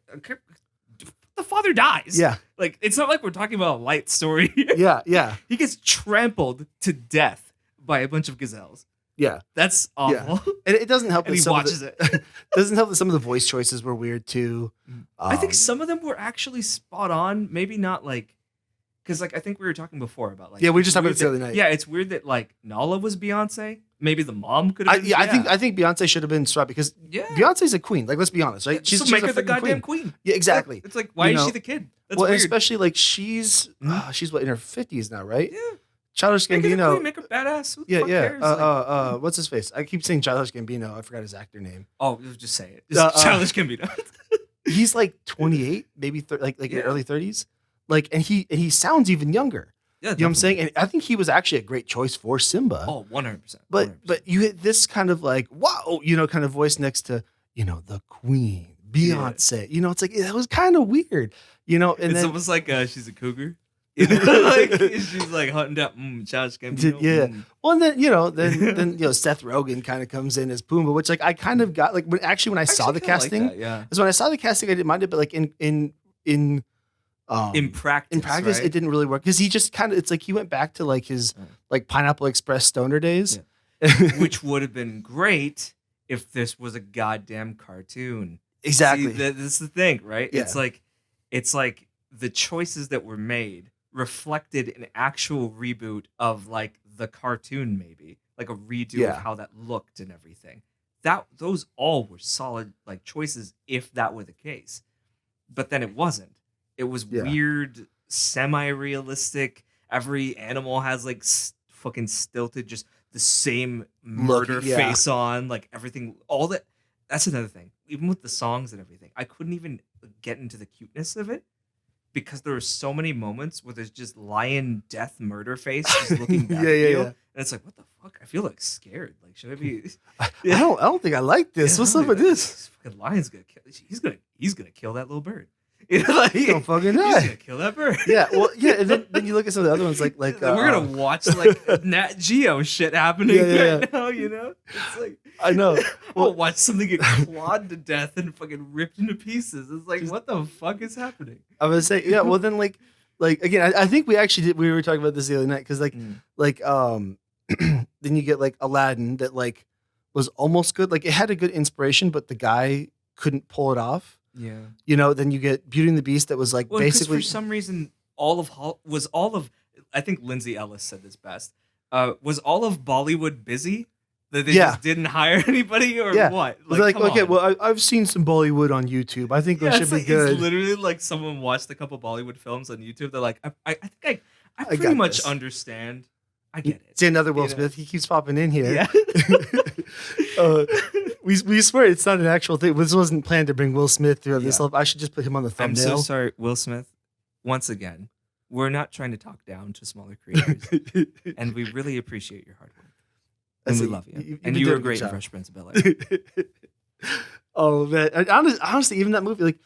The father dies. Yeah, like it's not like we're talking about a light story. yeah. He gets trampled to death by a bunch of gazelles. Yeah. That's awful. And it doesn't help And that he some watches of it. doesn't help that some of the voice choices were weird too. I think Um, some of them were actually spot on. Maybe not like, because like I think we were talking before about like Yeah, we it's just talked about weird this the other that- night. Yeah, it's weird that like Nala was Beyonce. Maybe the mom could have. I think Beyonce should have been swapped because Yeah. Beyonce's a queen. Like let's be honest, right? So She's make a her the freaking goddamn queen. Yeah, exactly. It's like why You is know, she the kid? That's well, and weird. especially like she's Mhm. she's what in her 50s now, right? Yeah. Childish Make her the Gambino. queen, make her badass. Who the Yeah, fuck yeah. cares? Like, What's his face? I keep saying Childish Gambino. I forgot his actor name. oh, just say it. Just Childish Gambino. He's like 28, maybe like in Yeah. early 30s. Like, and he sounds even younger. Yeah, You know what I'm saying? And I think he was actually a great choice for Simba. Oh, 100%. But you hit this kind of like, wow, you know, kind of voice next to, you know, the queen, Beyonce. You know, it's like it was kind of weird, you know. And it's then almost like she's a cougar. You know, like she's like hunting down Childish Gambino. Yeah. mm. well, and then you know, then you know, Seth Rogen kind of comes in as Pumbaa, which like I kind of got like when I saw the Actually, kinda like casting, that, yeah. is when I saw the casting, I didn't mind it, but like in In practice, practice, right? it didn't really work because he just kind of it's like he went back to like his Yeah. like Pineapple Express stoner days. Which would have been great if this was a goddamn cartoon. Exactly. See, that's the thing, right? Yeah. It's like the choices that were made reflected an actual reboot of like the cartoon, maybe like a redo Yeah. of how that looked and everything. Those all were solid like choices if that were the case, but then it wasn't. It was Yeah. weird, semi-realistic. Every animal has like fucking stilted, just the same murder yeah. face on, like everything, all that. That's another thing. Even with the songs and everything, I couldn't even get into the cuteness of it because there were so many moments where there's just lion death murder face just looking back Yeah, at yeah, you, yeah. and it's like, what the fuck? I feel like scared. Like, should I be? I don't think I like this. Yeah, What's I'm up with like, this? fucking lion's gonna kill. He's gonna kill that little bird. You know, like, He gonna fucking he's die. gonna kill that bird. Yeah, well, yeah, and then you look at some of the other ones like we're gonna watch like Nat Geo shit happening Yeah. right now. You know, it's like I know. we'll watch something get clawed to death and fucking ripped into pieces. It's like, what the fuck is happening? I was saying, yeah. Well, then like again, I think we actually did. We were talking about this the other night because then you get like Aladdin that like was almost good. Like it had a good inspiration, but the guy couldn't pull it off. Yeah. You know, then you get Beauty and the Beast that was like Well, 'cause basically for some reason, I think Lindsay Ellis said this best. Was all of Bollywood busy? That they Yeah. just didn't hire anybody or Yeah. what? like come okay, on. well I've seen some Bollywood on YouTube. I think Yeah, that should it's be like, good. It's literally like someone watched a couple Bollywood films on YouTube. They're like, I think I I pretty got much this. understand. I get it. See another Will You know? Smith. He keeps popping in here. Yeah. We swear it's not an actual thing. This wasn't planned to bring Will Smith through this Yeah. level. I should just put him on the I'm thumbnail. so sorry, Will Smith. Once again, we're not trying to talk down to smaller creators, and we really appreciate your hard work. And we love you. And you were great in Fresh Prince of Bel-Air. Oh man, honestly, even that movie, like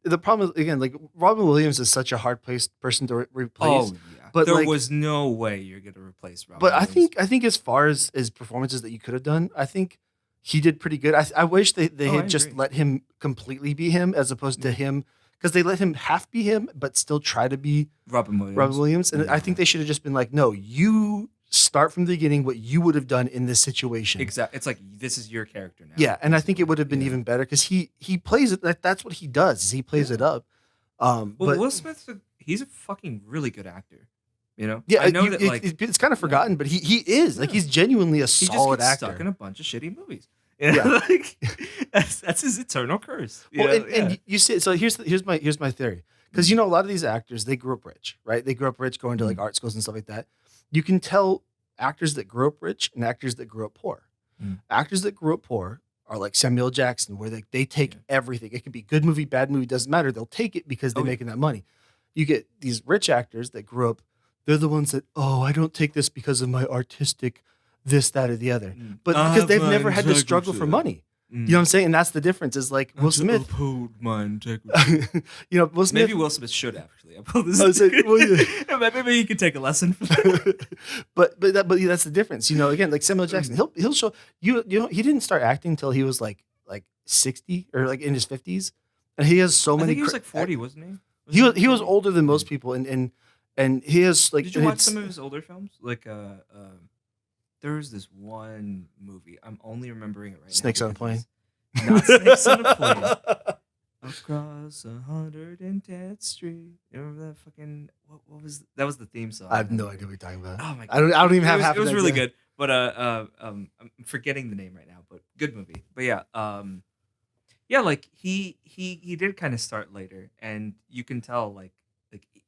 the problem is again, like Robin Williams is such a hard person to replace. Oh yeah, but there like, was no way you're gonna replace Robin. But Williams. I think as far as performances that you could have done, I think he did pretty good. I wish they had just let him completely be him as opposed to him, because they let him half be him but still try to be Robin Williams. And I think they should have just been like, no, you start from the beginning what you would have done in this situation. Exactly. It's like, this is your character now. Yeah, and I think it would have been even better because he plays it. That's what he does. Is he plays it up. Well, Will Smith, he's a fucking really good actor. You know? Yeah, I know that like it's kind of forgotten, but he is like he's genuinely a solid actor. Stuck in a bunch of shitty movies. You know? Like that's his eternal curse. And you see, so here's my theory, because you know a lot of these actors, they grew up rich, right? They grew up rich, going to like art schools and stuff like that. You can tell actors that grew up rich and actors that grew up poor. Actors that grew up poor are like Samuel Jackson, where they take everything. It could be good movie, bad movie, doesn't matter. They'll take it because they're making that money. You get these rich actors that grew up. They're the ones that, I don't take this because of my artistic this, that, or the other. But because they've never had to struggle for money. You know what I'm saying? And that's the difference, is like Will Smith. You know, Will Smith. Maybe Will Smith should actually upload this. Maybe he could take a lesson from that. but that's the difference. You know, again, like Samuel Jackson, he'll show you know, he didn't start acting until he was like 60 or like in his 50s. And he has so many. I think he was like 40, wasn't he? He was older than most people, and he has like. Did you watch some of his older films? Like there was this one movie. I'm only remembering it right Snakes now. on a Plane. Not Snakes on a Plane. Across 110th Street. You remember that fucking what was that? Was the theme song? I have no idea what you're talking about. Oh my god. I don't even have half. It was really good, but I'm forgetting the name right now. But good movie. But yeah, like he did kind of start later, and you can tell like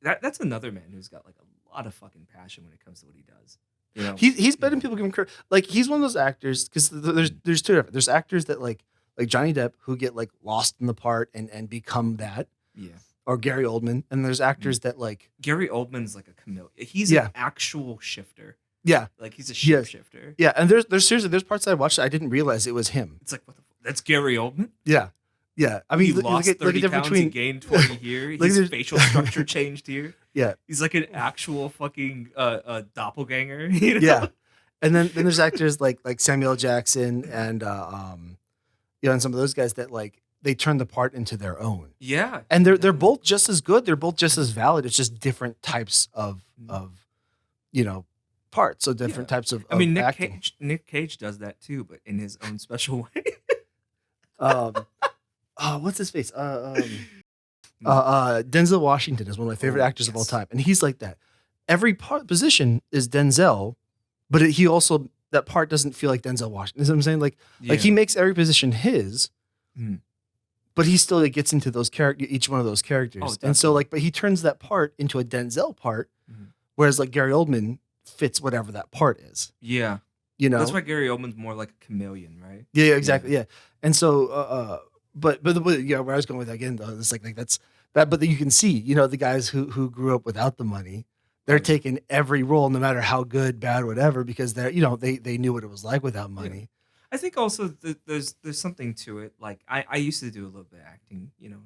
that's another man who's got like a lot of fucking passion when it comes to what he does. You know, he's better than people give him credit. Like he's one of those actors, because there's two different. There's actors that like Johnny Depp, who get like lost in the part and become that. Yeah. Or Gary Oldman, and there's actors that like Gary Oldman's like a chameleon. He's an actual shifter. Yeah, like he's a shifter. Yeah, and there's seriously there's parts that I watched that I didn't realize it was him. It's like, what the that's Gary Oldman. Yeah. Yeah, I mean, he lost 30 pounds, he gained 20 here. His facial structure changed here. Yeah, he's like an actual fucking doppelganger. You know? Yeah, and then there's actors like Samuel Jackson and and some of those guys that like they turn the part into their own. Yeah, and they're both just as good. They're both just as valid. It's just different types of parts. So different types of. I mean, Nick Nick Cage does that too, but in his own special way. What's his face? Denzel Washington is one of my favorite actors of all time, and he's like that. Every position is Denzel, but he also that part doesn't feel like Denzel Washington. You know what I'm saying? Like he makes every position his, but he still gets into those each one of those characters, and so but he turns that part into a Denzel part, whereas like Gary Oldman fits whatever that part is. Yeah, that's why Gary Oldman's more like a chameleon, right? Yeah, exactly. Yeah, and so. But where I was going with that again, though, it's like that's that. But you can see, the guys who grew up without the money, they're taking every role, no matter how good, bad, whatever, because they're they knew what it was like without money. Yeah. I think also there's something to it. Like I used to do a little bit of acting, in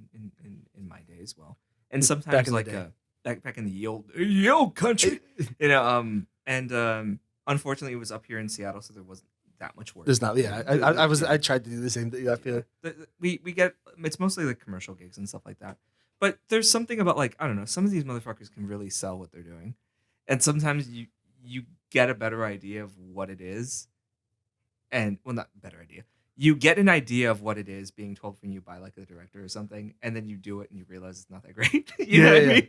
my day as well, and sometimes back in the old country, and unfortunately it was up here in Seattle, so there wasn't that much work. There's not. Yeah, I tried to do the same thing. I feel we get it's mostly like commercial gigs and stuff like that. But there's something about like I don't know. Some of these motherfuckers can really sell what they're doing, and sometimes you get a better idea of what it is, and not better idea. You get an idea of what it is being told from you by like a director or something, and then you do it and you realize it's not that great. You know what I mean?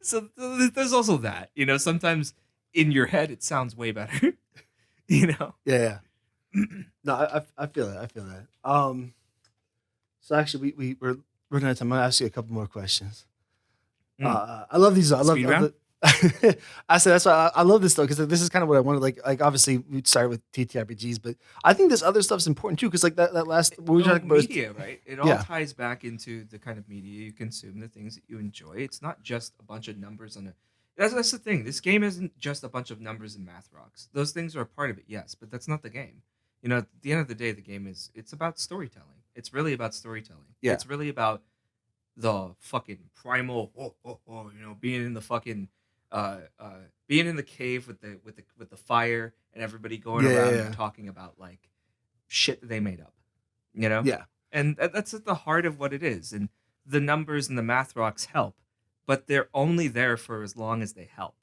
So there's also that. Sometimes in your head it sounds way better. Yeah. No, I feel that. I feel that. So actually, we're running out of time. I'm gonna ask you a couple more questions. I love these. I love I said that's why I love this though, because this is kind of what I wanted. Like obviously we started with TTRPGs, but I think this other stuff's important too. Because like that last what we were talking about media, right? It all ties back into the kind of media you consume, the things that you enjoy. It's not just a bunch of numbers on a. That's the thing. This game isn't just a bunch of numbers and math rocks. Those things are a part of it, yes, but that's not the game. At the end of the day, the game it's about storytelling. It's really about storytelling. Yeah. It's really about the fucking primal, being in the fucking, being in the cave with the fire and everybody going around and talking about like shit that they made up, Yeah. And that's at the heart of what it is. And the numbers and the math rocks help, but they're only there for as long as they help.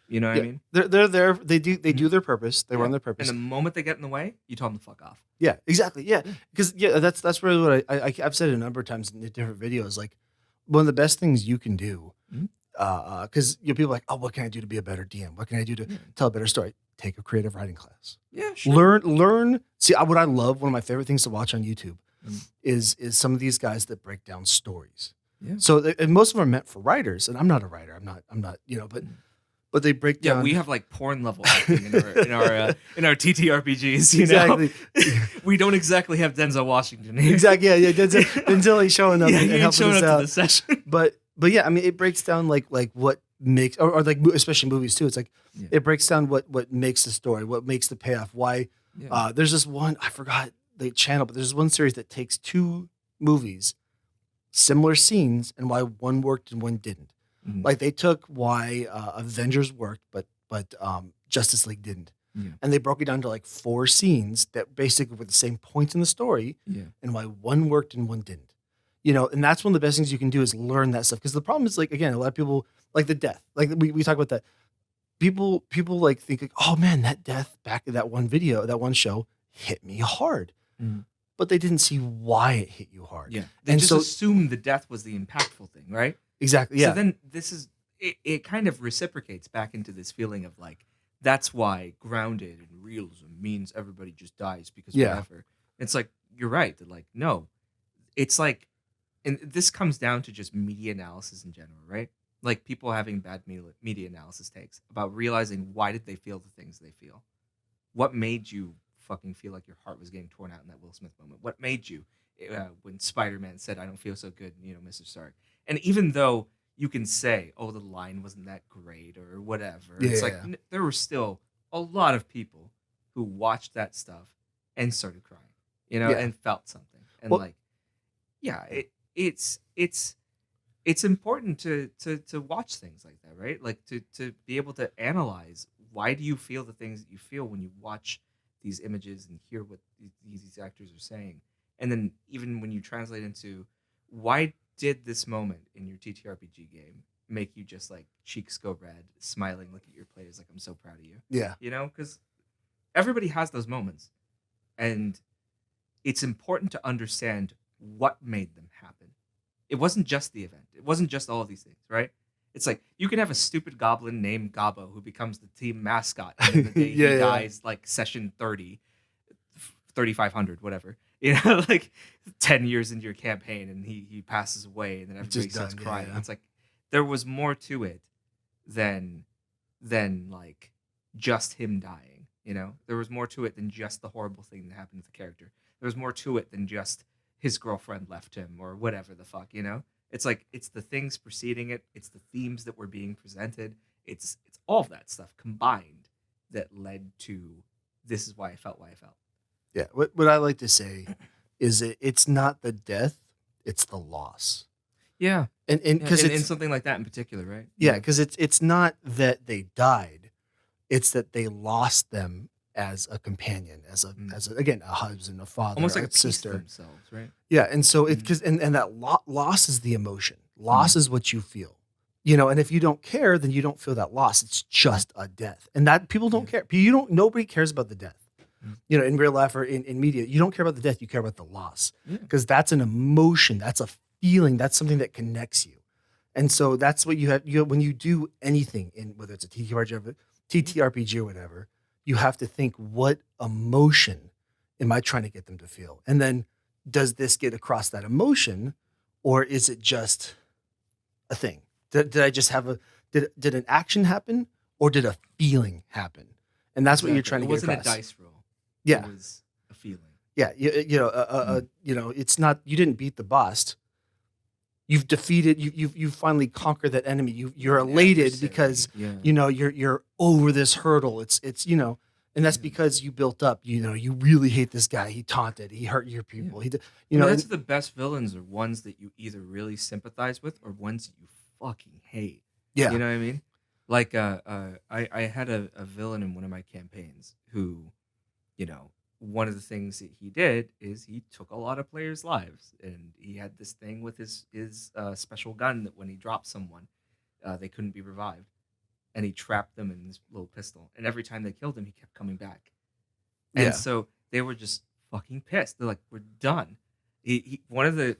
You know what I mean? They're there. They do their purpose. They run their purpose. And the moment they get in the way, you tell them to fuck off. Yeah, exactly. Yeah, because that's really what I've said a number of times in different videos. Like one of the best things you can do, because people are like, oh, what can I do to be a better DM? What can I do to tell a better story? Take a creative writing class. Yeah, sure. Learn. See, what I love, one of my favorite things to watch on YouTube is some of these guys that break down stories. Yeah. So and most of them are meant for writers, and I'm not a writer. I'm not. But they break down. Yeah, we have like porn level acting in our TTRPGs. Exactly. We don't exactly have Denzel Washington here. Exactly. Yeah. Denzel ain't showing up and helping showing us up out. to the session. But yeah, I mean, it breaks down like what makes, or like especially movies too. It's like it breaks down what makes the story, what makes the payoff. Why? Yeah. There's this one, I forgot the channel, but there's one series that takes two movies, similar scenes, and why one worked and one didn't. Like they took why Avengers worked, but Justice League didn't, and they broke it down to like 4 scenes that basically were the same points in the story, and why one worked and one didn't. And that's one of the best things you can do is learn that stuff. Because the problem is, like, again, a lot of people like the death. Like we talk about that. People like think like, oh man, that death back in that one video, that one show hit me hard, but they didn't see why it hit you hard. Yeah, they just assumed the death was the impactful thing, right? Exactly. Yeah. So then it kind of reciprocates back into this feeling of like, that's why grounded and realism means everybody just dies because whatever. It's like, you're right. That like, no, it's like, and this comes down to just media analysis in general, right? Like people having bad media analysis takes about realizing why did they feel the things they feel? What made you fucking feel like your heart was getting torn out in that Will Smith moment? What made you when Spider-Man said, I don't feel so good, Mr. Stark? And even though you can say, oh, the line wasn't that great or whatever, it's like there were still a lot of people who watched that stuff and started crying, and felt something. And it's important to watch things like that, right? Like to be able to analyze why do you feel the things that you feel when you watch these images and hear what these actors are saying. And then even when you translate into why did this moment in your TTRPG game make you just like cheeks go red, smiling, look at your players like I'm so proud of you? Yeah. Because everybody has those moments. And it's important to understand what made them happen. It wasn't just the event. It wasn't just all of these things, right? It's like you can have a stupid goblin named Gabo who becomes the team mascot and the day he dies like session 30, 3,500, whatever. Like 10 years into your campaign and he passes away and then everybody starts crying. It's like there was more to it than like just him dying, There was more to it than just the horrible thing that happened to the character. There was more to it than just his girlfriend left him or whatever the fuck, It's like it's the things preceding it, it's the themes that were being presented, it's all of that stuff combined that led to this is why I felt. Yeah, what I like to say is it's not the death, it's the loss. Yeah, and because in something like that in particular, right? Yeah, because it's not that they died, it's that they lost them as a companion, as a again a husband, a father, almost like a sister themselves, right? Yeah, and so it's because and that loss is the emotion. Loss is what you feel. And if you don't care, then you don't feel that loss. It's just a death, and that people don't care. Nobody cares about the death. In real life or in media, you don't care about the death, you care about the loss. Because that's an emotion, that's a feeling, that's something that connects you. And so that's what you have when you do anything, whether it's a TTRPG or whatever, you have to think, what emotion am I trying to get them to feel? And then does this get across that emotion, or is it just a thing? Did did an action happen or did a feeling happen? And that's what you're trying to It get wasn't a across. dice roll. It Yeah. was a feeling. Yeah. It's not, you didn't beat the boss. You've defeated, you've finally conquered that enemy. You're An elated adversary. because, Yeah. you're over this hurdle. It's, and that's because you built up, you really hate this guy. He taunted, he hurt your people. He did, that's the best villains are ones that you either really sympathize with or ones that you fucking hate. yeah. You know what I mean? Like I had a villain in one of my campaigns who, one of the things that he did is he took a lot of players' lives, and he had this thing with his special gun that when he dropped someone, they couldn't be revived, and he trapped them in this little pistol. And every time they killed him, he kept coming back. And so they were just fucking pissed. They're like, "We're done." One of the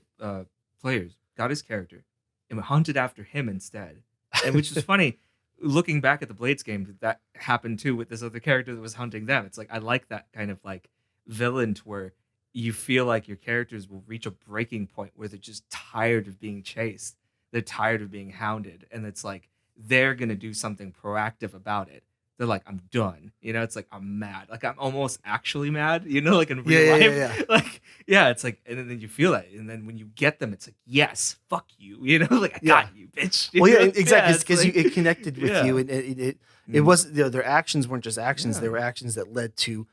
players got his character and hunted after him instead, and which was funny. Looking back at the Blades game, that happened too with this other character that was hunting them. It's like I like that kind of like villain to where you feel like your characters will reach a breaking point where they're just tired of being chased. They're tired of being hounded, and it's like they're gonna do something proactive about it. They're like, I'm done. It's like I'm mad. Like I'm almost actually mad. Like in real life. Yeah. Like it's like, and then you feel that, and then when you get them, it's like, yes, fuck you. Like I got you, bitch. Well, yeah, exactly. It's Because like, it connected with you, and it was, their actions weren't just actions; Yeah. they were actions that led to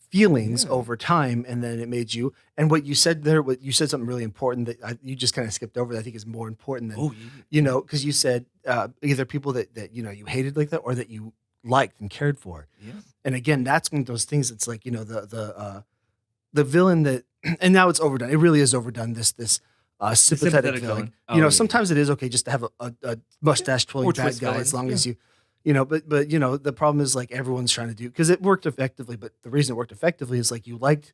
feelings over time, and then it made you. And what you said there, you said something really important that you just kind of skipped over. That I think is more important than because you said either people that you hated like that or that you liked and cared for. Yeah. And again, that's one of those things. It's like the villain that, and now it's overdone. It really is overdone. This sympathetic villain. Sometimes it is okay just to have a mustache twirling bad guy as long as you. But the problem is like everyone's trying to do, because it worked effectively, but the reason it worked effectively is like you liked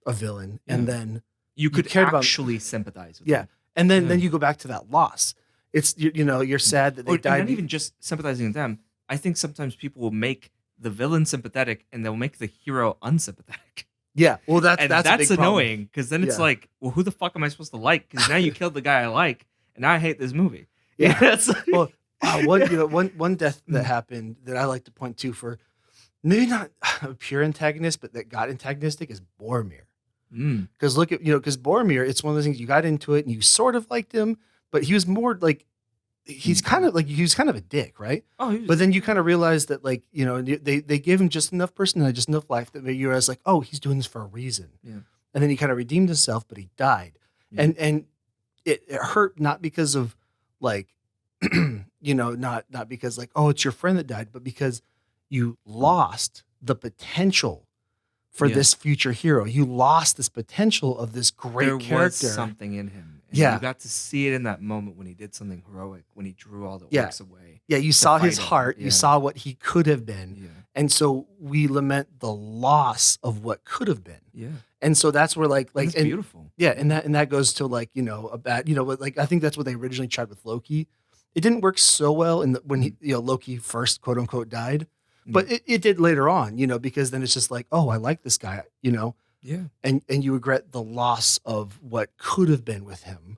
a villain and then you could actually sympathize with them. And then you go back to that loss. It's you're sad that they died. Not even just sympathizing with them. I think sometimes people will make the villain sympathetic and they'll make the hero unsympathetic. Yeah, well that's a big annoying because then it's like, well, who the fuck am I supposed to like? Because now you killed the guy I like, and now I hate this movie. Yeah, well, one death that happened that I like to point to for maybe not a pure antagonist, but that got antagonistic is Boromir. Because look at because Boromir, it's one of those things you got into it and you sort of liked him, but he was more like. He's kind of a dick, right? But then you kind of realize that they gave him just enough personality, just enough life that you realize like, oh, he's doing this for a reason. Yeah. And then he kind of redeemed himself, but he died. Yeah. And it hurt not because of like, not because like, oh, it's your friend that died, but because you lost the potential for this future hero. You lost this potential of this great character. There was something in him. And you got to see it in that moment when he did something heroic, when he drew all the orcs away. Yeah, you saw his heart. You saw what he could have been. Yeah. And so we lament the loss of what could have been. Yeah. And so that's where it's beautiful. Yeah, and that goes to like, a bad, like I think that's what they originally tried with Loki. It didn't work so well when Loki first quote unquote died. But it did later on, because then it's just like, oh, I like this guy, Yeah. And you regret the loss of what could have been with him,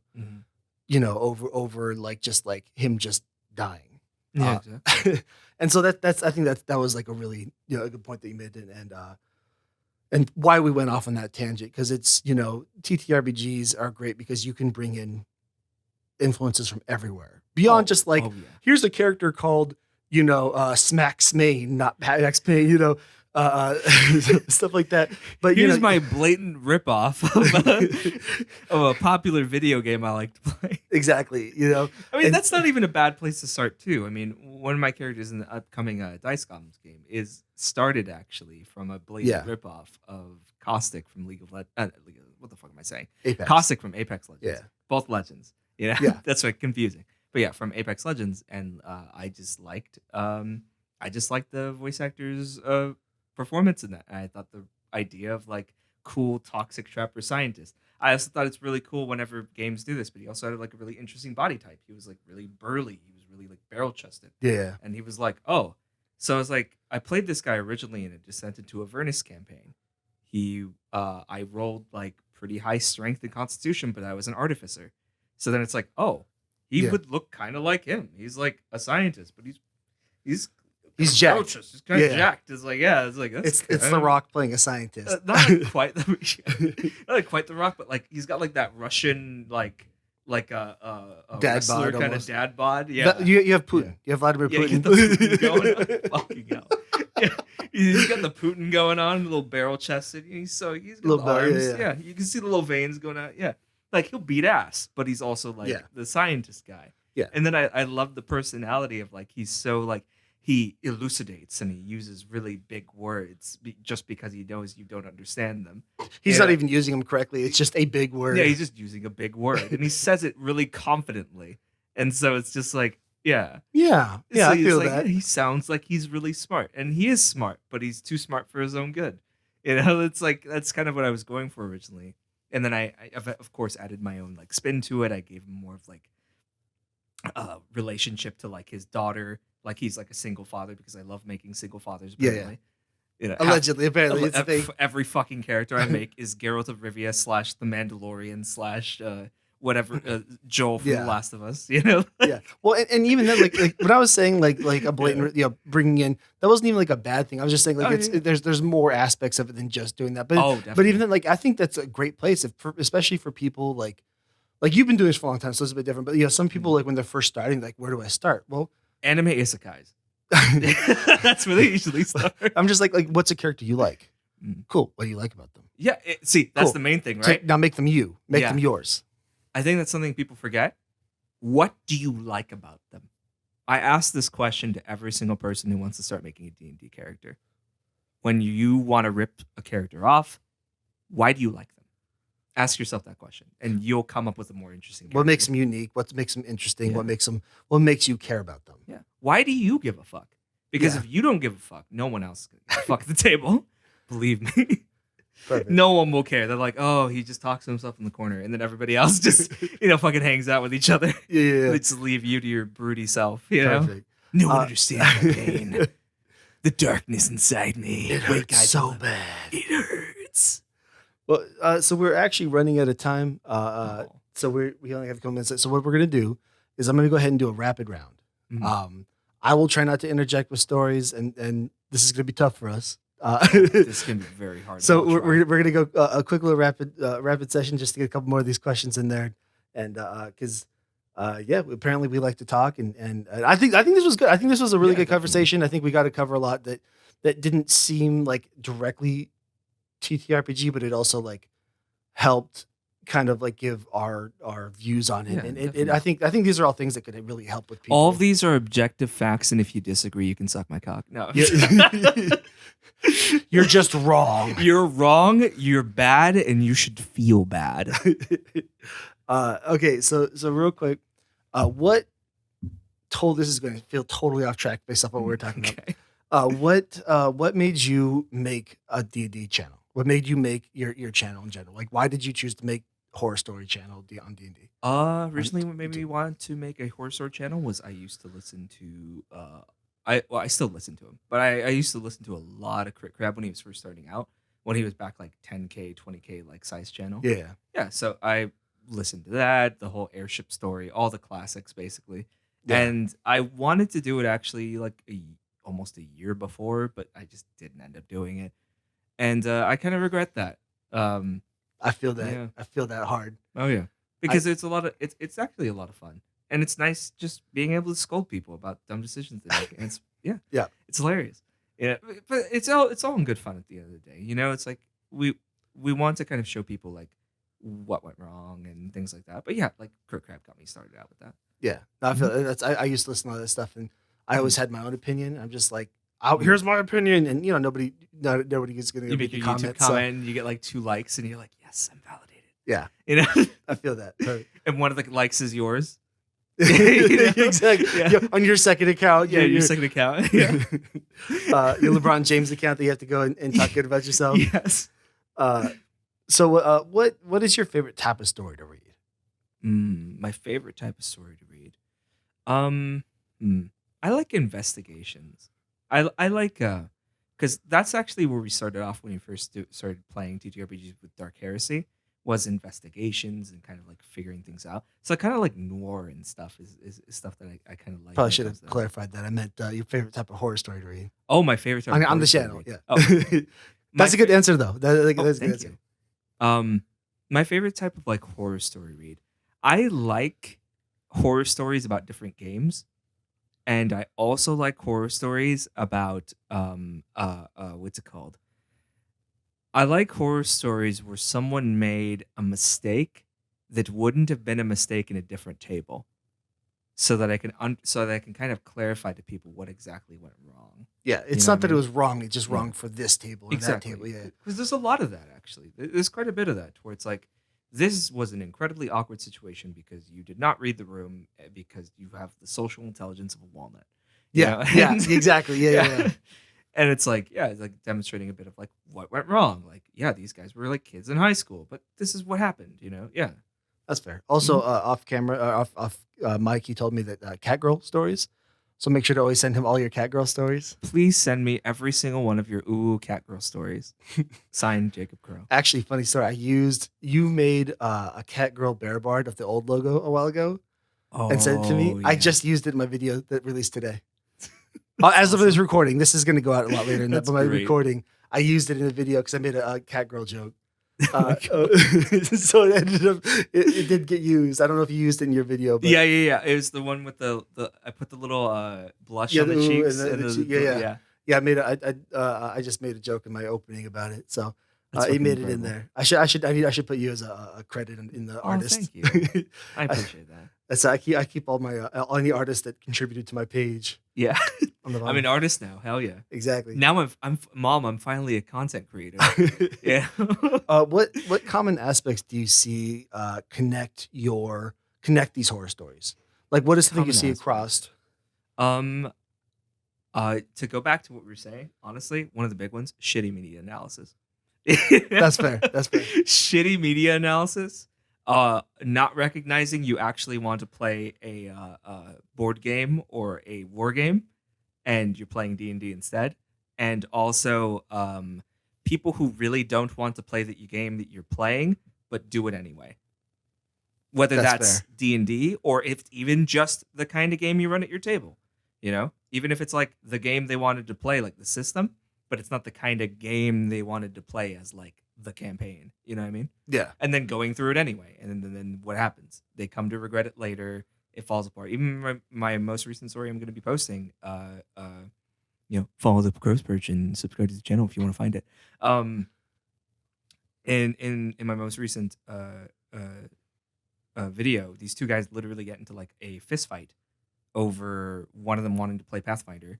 over like just like him just dying. Yeah, exactly. And so I think that was like a really a good point that you made, and why we went off on that tangent, because it's TTRPGs are great because you can bring in influences from everywhere beyond just like here's a character called Smack Smain, not Pat X Payne, stuff like that. But here's my blatant ripoff of a popular video game I like to play. Exactly. I mean, that's not even a bad place to start too. I mean, one of my characters in the upcoming Dice Goblins game is started actually from a blatant ripoff of Caustic from League of Legends. What the fuck am I saying? Apex. Caustic from Apex Legends. Yeah. Both Legends. Yeah. That's like confusing. But yeah, from Apex Legends, and I just liked the voice actor's performance in that. And I thought the idea of like cool toxic trapper scientist. I also thought it's really cool whenever games do this, but he also had like a really interesting body type. He was like really burly. He was really like barrel chested. Yeah. And he was like, oh. So I was like, I played this guy originally in a Descent into Avernus campaign. I rolled like pretty high strength and constitution, but I was an artificer. So then it's like, oh, he Yeah. would look kind of like him. He's like a scientist, but he's jacked. ferocious. He's kind of Yeah. jacked. It's like, yeah, it's like that's It's The Rock playing a scientist. not like quite not like quite the Rock, but like he's got like that Russian like a Dad wrestler bod kind of almost. dad bod. Yeah, You have Putin. Yeah. You have Vladimir yeah, Putin. get the Putin going on. Fucking hell. Yeah, he's got the Putin going on, little barrel chested. He's got Little the belt, arms. yeah. Yeah, you can see the little veins going out. Yeah, like he'll beat ass, but he's also like Yeah. the scientist guy. Yeah. And then I love the personality of like he's so like he elucidates and he uses really big words just because he knows you don't understand them. He's not even using them correctly. It's just a big word. Yeah, he's just using a big word and he says it really confidently. And so it's just like, yeah. Yeah. So I he's feel like, that. He sounds like he's really smart. And he is smart, but he's too smart for his own good. You know, it's like that's kind of what I was going for originally. And then I of course added my own like spin to it. I gave him more of like relationship to like his daughter. Like he's like a single father because I love making single fathers. Apparently. You know, Allegedly, apparently, it's a thing. every fucking character I make is Geralt of Rivia / the Mandalorian / whatever Joel from The Last of Us. You know. Yeah. Well, and even then, like when I was saying like a blatant, bringing in, that wasn't even like a bad thing. I was just saying like there's more aspects of it than just doing that. But definitely. But even then, like I think that's a great place, especially for people like you've been doing this for a long time, so it's a bit different. But some people like when they're first starting, like where do I start? Well, anime isekais. That's where they usually start. I'm just like what's a character you like? Cool. What do you like about them? Yeah. That's the main thing, right? Now make them you. Make them yours. I think that's something people forget. What do you like about them? I ask this question to every single person who wants to start making a D&D character. When you want to rip a character off, why do you like them? Ask yourself that question, and you'll come up with a more interesting character. What makes them unique? What makes them interesting? Yeah. What makes you care about them? Yeah. Why do you give a fuck? Because if you don't give a fuck, no one else can give a fuck at the table. Believe me. Perfect. No one will care. They're like, oh, he just talks to himself in the corner, and then everybody else just, fucking hangs out with each other. Yeah. They just leave you to your broody self. You know? Perfect. No one understands my pain. The darkness inside me. It hurts so bad. It hurts. Well, so we're actually running out of time. So we only have a couple minutes. So what we're gonna do is I'm gonna go ahead and do a rapid round. Mm-hmm. I will try not to interject with stories, and this is gonna be tough for us. This can be very hard. So we're gonna go a quick little rapid session just to get a couple more of these questions in there, and because apparently we like to talk, and I think this was good. I think this was a really good conversation. I think we got to cover a lot that didn't seem like directly TTRPG, but it also like helped kind of like give our views on it, and I think these are all things that could really help with people. All of these are objective facts, and if you disagree, you can suck my cock. No. You're just wrong. You're wrong. You're bad, and you should feel bad. Okay, so real quick, this is going to feel totally off track based off what we were talking about. What made you make a D&D channel? What made you make your channel in general? Like, why did you choose to make horror story channel on D&D? Originally what made me want to make a horror story channel was I used to listen to I still listen to him, but I used to listen to a lot of Crit Crab when he was first starting out, when he was back like 10K, 20K like size channel. Yeah, so I listened to that, the whole airship story, all the classics basically. And I wanted to do it actually like almost a year before, but I just didn't end up doing it. And I kind of regret that. I feel that. Yeah. I feel that hard. Oh yeah, because it's actually a lot of fun, and it's nice just being able to scold people about dumb decisions they make. And it's it's hilarious. Yeah, but it's all in good fun at the end of the day. It's like we want to kind of show people like what went wrong and things like that. But yeah, like Kurt Crab got me started out with that. Yeah, I feel that's. I used to listen to all that stuff, and I always had my own opinion. I'm just like, here's my opinion, and nobody is going to make your comment. YouTube comment, and you get like 2 likes, and you're like, yes, I'm validated. Yeah, I feel that. And one of the likes is yours. Exactly. Yeah. On your second account. Your second account. Yeah. Your LeBron James account that you have to go and talk good about yourself. Yes. So what is your favorite type of story to read? My favorite type of story to read. I like investigations. I like because that's actually where we started off when we first started playing TTRPGs with Dark Heresy. was investigations and kind of like figuring things out. So kind of like noir and stuff is stuff that I kind of like Probably when it should comes have to that. clarified that. I meant your favorite type of horror story to read Oh, my favorite type of on horror the story channel. read. Yeah, Oh, okay. My that's a good fa- answer though. oh, That's a good thank answer. you. Um, my favorite type of like horror story read. I like horror stories about different games, and I also like horror stories about what's it called? I like horror stories where someone made a mistake that wouldn't have been a mistake in a different table, so that so that I can kind of clarify to people what exactly went wrong. Yeah, You it's know what I not that it mean? was wrong. It's just Yeah. wrong for this table or that table. Exactly, Yeah, because there's a lot of that actually. There's quite a bit of that where it's like, this was an incredibly awkward situation because you did not read the room because you have the social intelligence of a walnut, you yeah, know, yeah, and exactly. Yeah, yeah, yeah. yeah, and it's like, yeah, it's like demonstrating a bit of like what went wrong. Like, yeah, these guys were like kids in high school, but this is what happened, you know? Yeah. That's fair. Also, Mhm. off camera, off Mike, he told me that cat stories. So make sure to always send him all your cat girl stories. Please send me every single one of your ooh cat girl stories. Signed, Jacob Crowe. Actually, funny story. You made a cat girl bear bard of the old logo a while ago and sent it to me. Oh I yeah, just used it in my video that released today. that's As of this awesome. recording, this is going to go out a lot later than that. That's But my great. recording, I used it in the video because I made a cat girl joke. Oh my god. So it ended up, it did get used. I don't know if you used it in your video, but Yeah. It was the one with the I put the little blush yeah, on the the ooh and cheeks and yeah, yeah, yeah. yeah. I just made a joke in my opening about it, so That's he fucking made it in incredible. there. I should put you as a credit in the Oh, artist. thank you. I I, appreciate that. I keep all my any artists that contributed to my page Yeah. on the I'm an bottom. artist now. Hell yeah. Exactly. Now mom, I'm finally a content creator. Yeah. What common aspects do you see connect these horror stories? Like, what is something you Common see aspects. across? Um to go back to what we were saying, honestly, one of the big ones, shitty media analysis. That's fair. That's fair. Shitty media analysis. Not recognizing you actually want to play a board game or a war game, and you're playing D&D instead, and also people who really don't want to play the game that you're playing but do it anyway, whether That's that's fair. D&D or if even just the kind of game you run at your table, you know, even if it's like the game they wanted to play, like the system, but it's not the kind of game they wanted to play as like the campaign, you know what I mean? Yeah. And then going through it anyway, and then what happens? They come to regret it later. It falls apart. Even my most recent story I'm going to be posting, follow the Perch and subscribe to the channel if you want to find it. In my most recent video, these two guys literally get into like a fist fight over one of them wanting to play Pathfinder,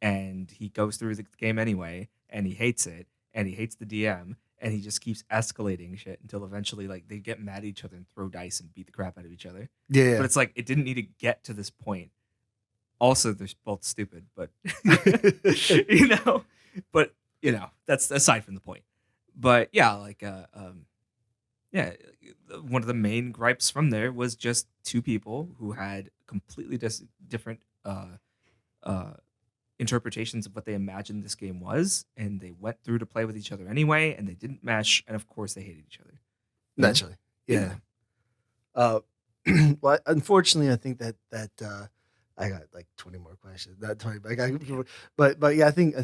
and he goes through the game anyway, and he hates it, and he hates the DM, and he just keeps escalating shit until eventually like they get mad at each other and throw dice and beat the crap out of each other. Yeah. But it's like it didn't need to get to this point. Also, they're both stupid, but you know, but that's aside from the point. But yeah, like yeah, one of the main gripes from there was just two people who had completely different uh, interpretations of what they imagined this game was, and they went through to play with each other anyway, and they didn't mesh, and of course they hated each other. You know? Naturally. Yeah. Well, unfortunately, I think that I got like 20 more questions. Not 20, but but yeah, I think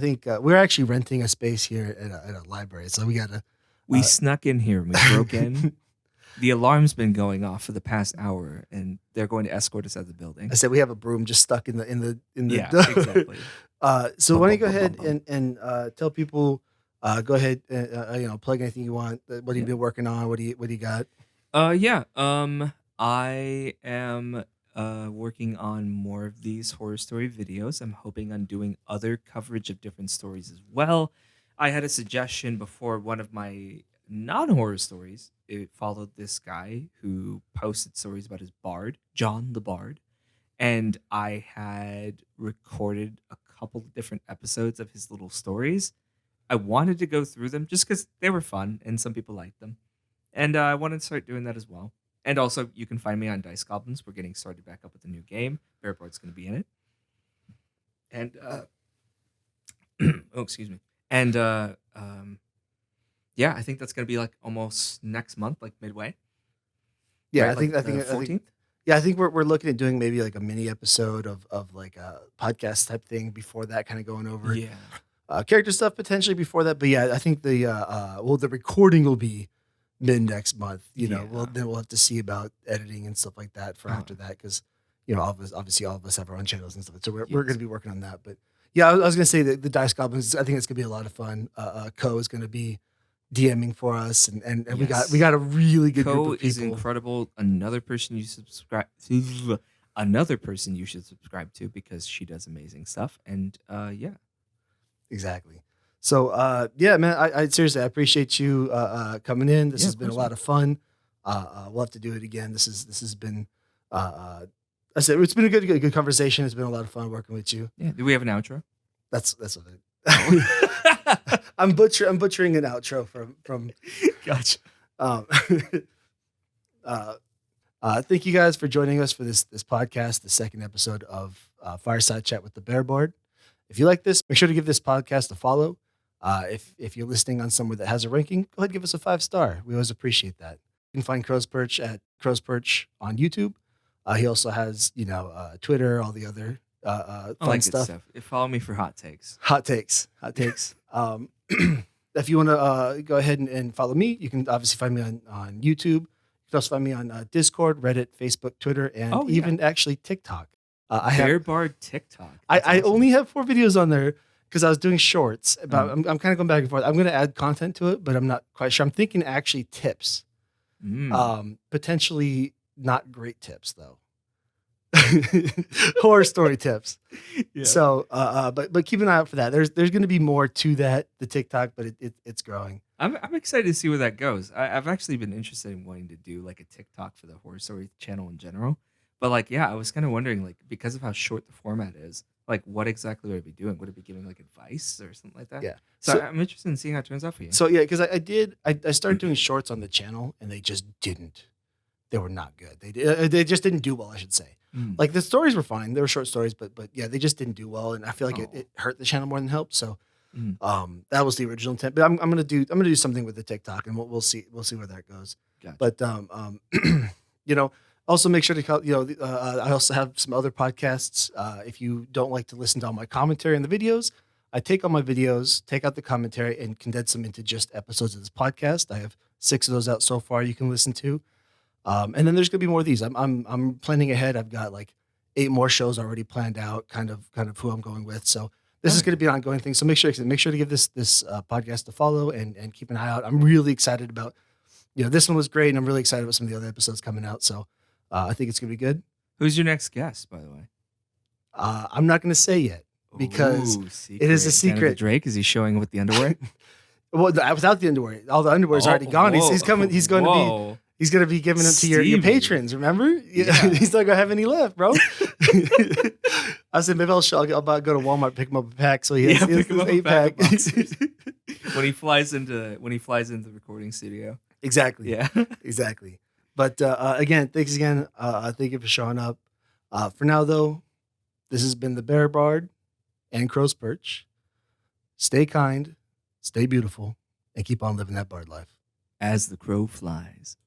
we're actually renting a space here at a library, so we gotta. We snuck in here and we broke in. The alarm's been going off for the past hour, and they're going to escort us out of the building. I said we have a broom just stuck in the Yeah, exactly. So why don't you go ahead and tell people, go ahead and plug anything you want. What have you been working on? What do you got? Yeah. I am working on more of these horror story videos. I'm hoping on doing other coverage of different stories as well. I had a suggestion before, one of my non-horror stories. It followed this guy who posted stories about his bard, John the Bard, and I had recorded a couple of different episodes of his little stories. I wanted to go through them just because they were fun and some people liked them. And I wanted to start doing that as well. And also, you can find me on Dice Goblins. We're getting started back up with a new game. Bearboard's going to be in it. And, oh, excuse me. And Yeah, I think that's gonna be like almost next month, like midway. Yeah, Right, I think like I the think I think 14th. yeah, I think we're looking at doing maybe like a mini episode of like a podcast type thing before that, kind of going over Yeah. character stuff potentially before that. But yeah, I think the recording will be mid next month. Yeah. We'll have to see about editing and stuff like that for Uh, after that, because obviously all of us have our own channels and stuff. So we're going yes. to be working on that. But yeah, I was going to say that the Dice Goblins, I think it's going to be a lot of fun. Co is going to be DMing for us, and we Yes. got a really good group Co of is people. incredible. Another person you should subscribe to because she does amazing stuff. And yeah. Exactly. So yeah, man, I seriously I appreciate you coming in. This Yeah, has of been a course, lot man. of fun. We'll have to do it again. This has been I said it's been a good conversation. It's been a lot of fun working with you. Yeah. Do we have an outro? That's what Oh. I'm butchering an outro from Gotcha. um uh thank you guys for joining us for this podcast, the second episode of Fireside Chat with the Bear Board. If you like this, make sure to give this podcast a follow. If you're listening on somewhere that has a ranking, go ahead and give us a 5-star. We always appreciate that. You can find Crow's Perch at Crow's Perch on YouTube. He also has Twitter, all the other All fun that good stuff. stuff. Follow me for hot takes. Hot takes. If you want to go ahead and follow me, you can obviously find me on YouTube. You can also find me on Discord, Reddit, Facebook, Twitter, and Oh, yeah. even actually TikTok. I have Bear Bard TikTok. I That's awesome. only have 4 videos on there because I was doing shorts. But Mm. I'm kind of going back and forth. I'm going to add content to it, but I'm not quite sure. I'm thinking actually tips. Potentially not great tips though. Horror story tips. Yeah. So, but keep an eye out for that. There's going to be more to that, the TikTok, but it's growing. I'm excited to see where that goes. I've actually been interested in wanting to do like a TikTok for the horror story channel in general. But like, yeah, I was kind of wondering, like, because of how short the format is, like, what exactly would I be doing? Would it be giving like advice or something like that? Yeah. So, I'm interested in seeing how it turns out for you. So yeah, because I started doing shorts on the channel and they just didn't. They were not good. They just didn't do well, I should say. Like the stories were fine. They were short stories, but yeah, they just didn't do well. And I feel like it hurt the channel more than helped. So that was the original intent. But I'm gonna do something with the TikTok, and we'll see where that goes. Gotcha. But also make sure to call, I also have some other podcasts. If you don't like to listen to all my commentary in the videos, I take all my videos, take out the commentary, and condense them into just episodes of this podcast. I have 6 of those out so far you can listen to. And then there's gonna be more of these. I'm planning ahead. I've got like 8 more shows already planned out, kind of who I'm going with. So this is going to be an ongoing thing. So make sure to give this podcast a follow and keep an eye out. I'm really excited about, this one was great, and I'm really excited about some of the other episodes coming out. So I think it's going to be good. Who's your next guest, by the way? I'm not going to say yet because it is a secret. Canada Drake, is he showing with the underwear? Well, without the underwear, all the underwear is already gone. He's coming. He's going to be. He's going to be giving it to your patrons, remember? Yeah. He's not going to have any left, bro. I said, maybe I'll go to Walmart, pick him up a pack. So he has pick him his up a 8-pack. pack of boxers. when he flies into the recording studio. Exactly. Yeah. Exactly. But again, thanks again. Thank you for showing up. For now, though, this has been the Bear Bard and Crow's Perch. Stay kind, stay beautiful, and keep on living that bard life. As the crow flies.